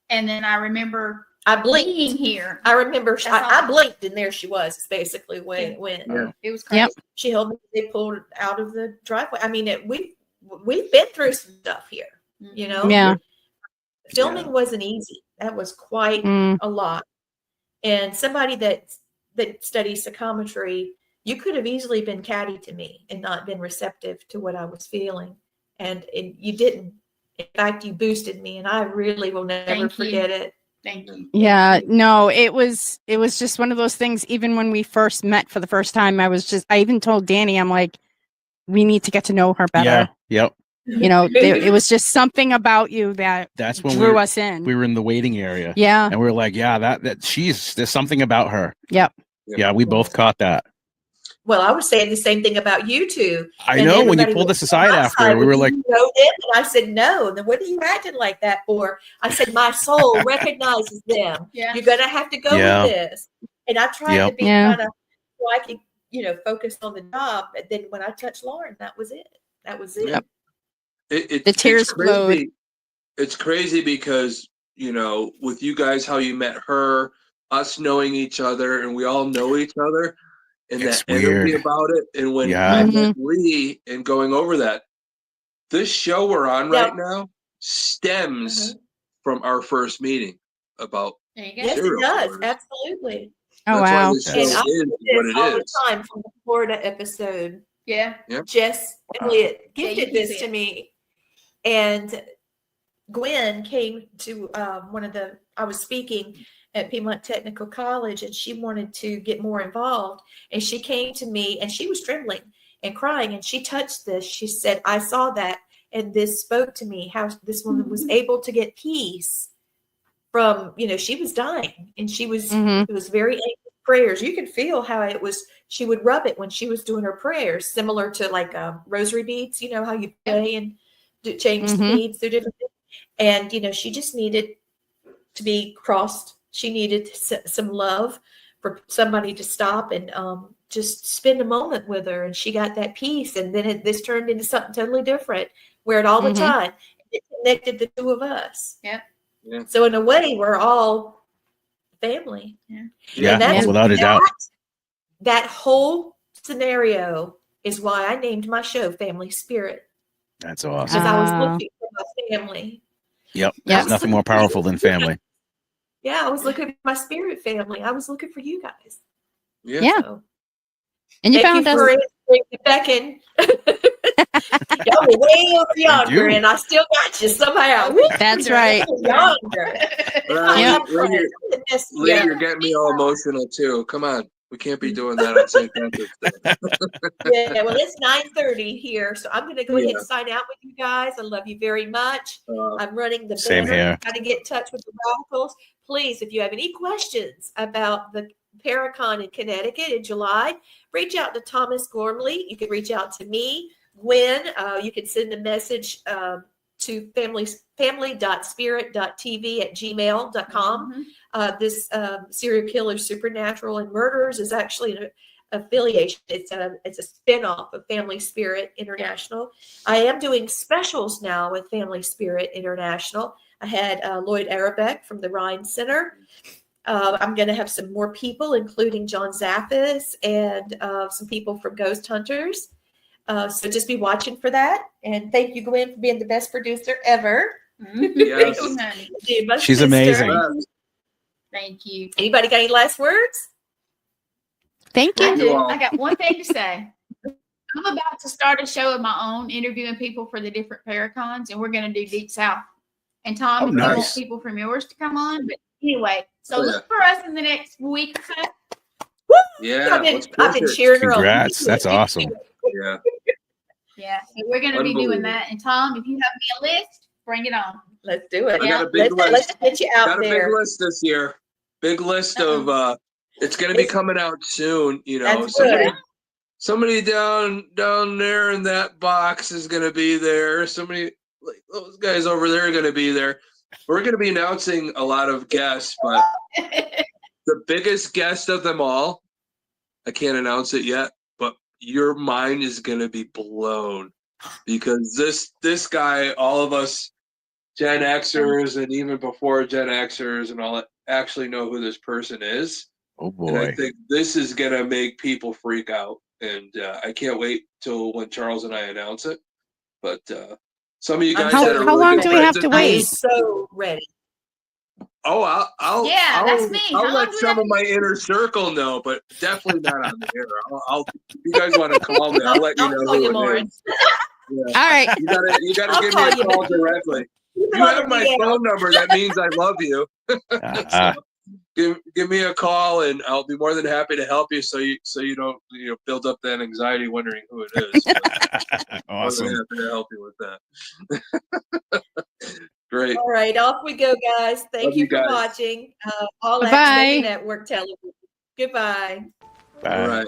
and then I remember I being blinked. here. I remember That's all. I blinked and there she was. It's basically when Yeah. It was crazy. Yep. she held me. They pulled her out of the driveway. I mean, we've been through some stuff here. Yeah. Filming wasn't easy. That was quite Mm. a lot. And somebody that studies psychometry, you could have easily been catty to me and not been receptive to what I was feeling, and you didn't. In fact, you boosted me, and I really will never Thank you. forget it. Thank you. Yeah, no, it was just one of those things. Even when we first met for the first time, I even told Danny, I'm like, we need to get to know her better. Yeah. Yep. It was just something about you that That's when drew us in. we were in the waiting area. Yeah. And we were like, yeah, that there's something about her. Yep. Yeah, we both caught that. Well, I was saying the same thing about you two. I And know when you everybody pulled was us aside on my after, side, we were "Well, like, you wrote it?" And I said, no. And then what are you acting like that for? I said, my soul recognizes them. Yeah. You're going to have to go Yeah. with this. And I tried Yep. to be Yeah. kind of, so I could, focus on the job. And then when I touched Lauren, that was it. That was it. Yeah. The The tears flowed. It's crazy because, with you guys, how you met her, us knowing each other, and we all know each other, and It's that energy weird. about it. And when Yeah. I met Lee and going over that, this show we're on Yeah. right now stems from our first meeting about There you go. Yes, it serial does. killers. Absolutely. Oh That's why wow. this show And is I do what this it all is. the time from the Florida episode. Yeah. Jess Elliott Yeah, you gifted keep this it. to me, and Gwen came to I was speaking at Piedmont Technical College, and she wanted to get more involved, and she came to me, and she was trembling and crying, and she touched this. She said, I saw that, and this spoke to me, how this woman was able to get peace from, she was dying, and she was, Mhm. it was very anxious prayers. You could feel how it was, she would rub it when she was doing her prayers, similar to like rosary beads, how you pray and change the Mhm. beads through different things. And, she just needed to be crossed. She needed some love for somebody to stop and just spend a moment with her. And she got that peace. And then this turned into something totally different, where all the Mhm. time it connected the two of us. Yeah. Yeah. So in a way, we're all family. Yeah, And that's without a doubt. That whole scenario is why I named my show Family Spirit, That's awesome. because I was Ah. looking for my family. Yep. Yeah. There's nothing more powerful than family. Yeah, I was looking for my spirit family. I was looking for you guys. Yeah. Yeah. So, And you thank found you us. for answering the beckon. Y'all were way over yonder, you. and I still got you somehow. That's right. Yonder. Yep. Lee, you're getting me all emotional too. Come on. We can't be doing that on St. Patrick's Day. Yeah, well, it's 9:30 here, so I'm going to go ahead Yeah. and sign out with you guys. I love you very much. I'm running the Same banner. here. Got to get in touch with the Radikals. Please, if you have any questions about the Paracon in Connecticut in July, reach out to Thomas Gormley. You can reach out to me, Gwen. You can send a message to family.spirit.tv@gmail.com. This Serial Killers, Supernatural, and Murders is actually an affiliation. It's a spinoff of Family Spirit International. I am doing specials now with Family Spirit International. I had Lloyd Arabeck from the Rhine Center. I'm going to have some more people, including John Zaffis and some people from Ghost Hunters. So just be watching for that. And thank you, Gwen, for being the best producer ever. Yes. Thank you, honey. You're my She's sister. amazing. Thank you. Anybody got any last words? Thank I you. do. I got one thing to say. I'm about to start a show of my own, interviewing people for the different Paracons, and we're going to do Deep South. And Tom, Oh, if you want nice. people from yours to come on, but anyway, so Oh, yeah. look for us in the next week or so. Yeah. I've been let's push it. cheering her on. Congrats. That's awesome. Yeah. Yeah, so we're going to be doing Unbelievable. that. And Tom, if you have me a list, bring it on. Let's do it. I got a big Let's list. get you out Got a big there. list this year. Big list of it's gonna be coming out soon, That's somebody down there in that box is gonna be there. Somebody like those guys over there are gonna be there. we're going to be announcing a lot of guests, but the biggest guest of them all, I can't announce it yet, but your mind is going to be blown because this guy, all of us Gen Xers and even before Gen Xers and all that actually know who this person is. Oh And I boy. think this is going to make people freak out. And I can't wait till when Charles and I announce it. But some of you guys How- that are how really long good do we friends have to of wait? I'm mine- so ready. Oh, I'll Yeah, that's me. I'll How long let do we some have of my inner circle know, but definitely not on the air. If you guys want to call me, I'll let you I'll know call who you, it Lauren. is. Yeah. All right. You gotta I'll give me call a you. call directly. Keep it You on have the my DL. phone number. That means I love you. Uh, Give me a call, and I'll be more than happy to help you. So you don't build up that anxiety wondering who it is. More than awesome. happy to help you with that. Great. All right, off we go, guys. Thank Love you you for guys. watching All Bye-bye. Access Network Television. Goodbye. All Bye. right.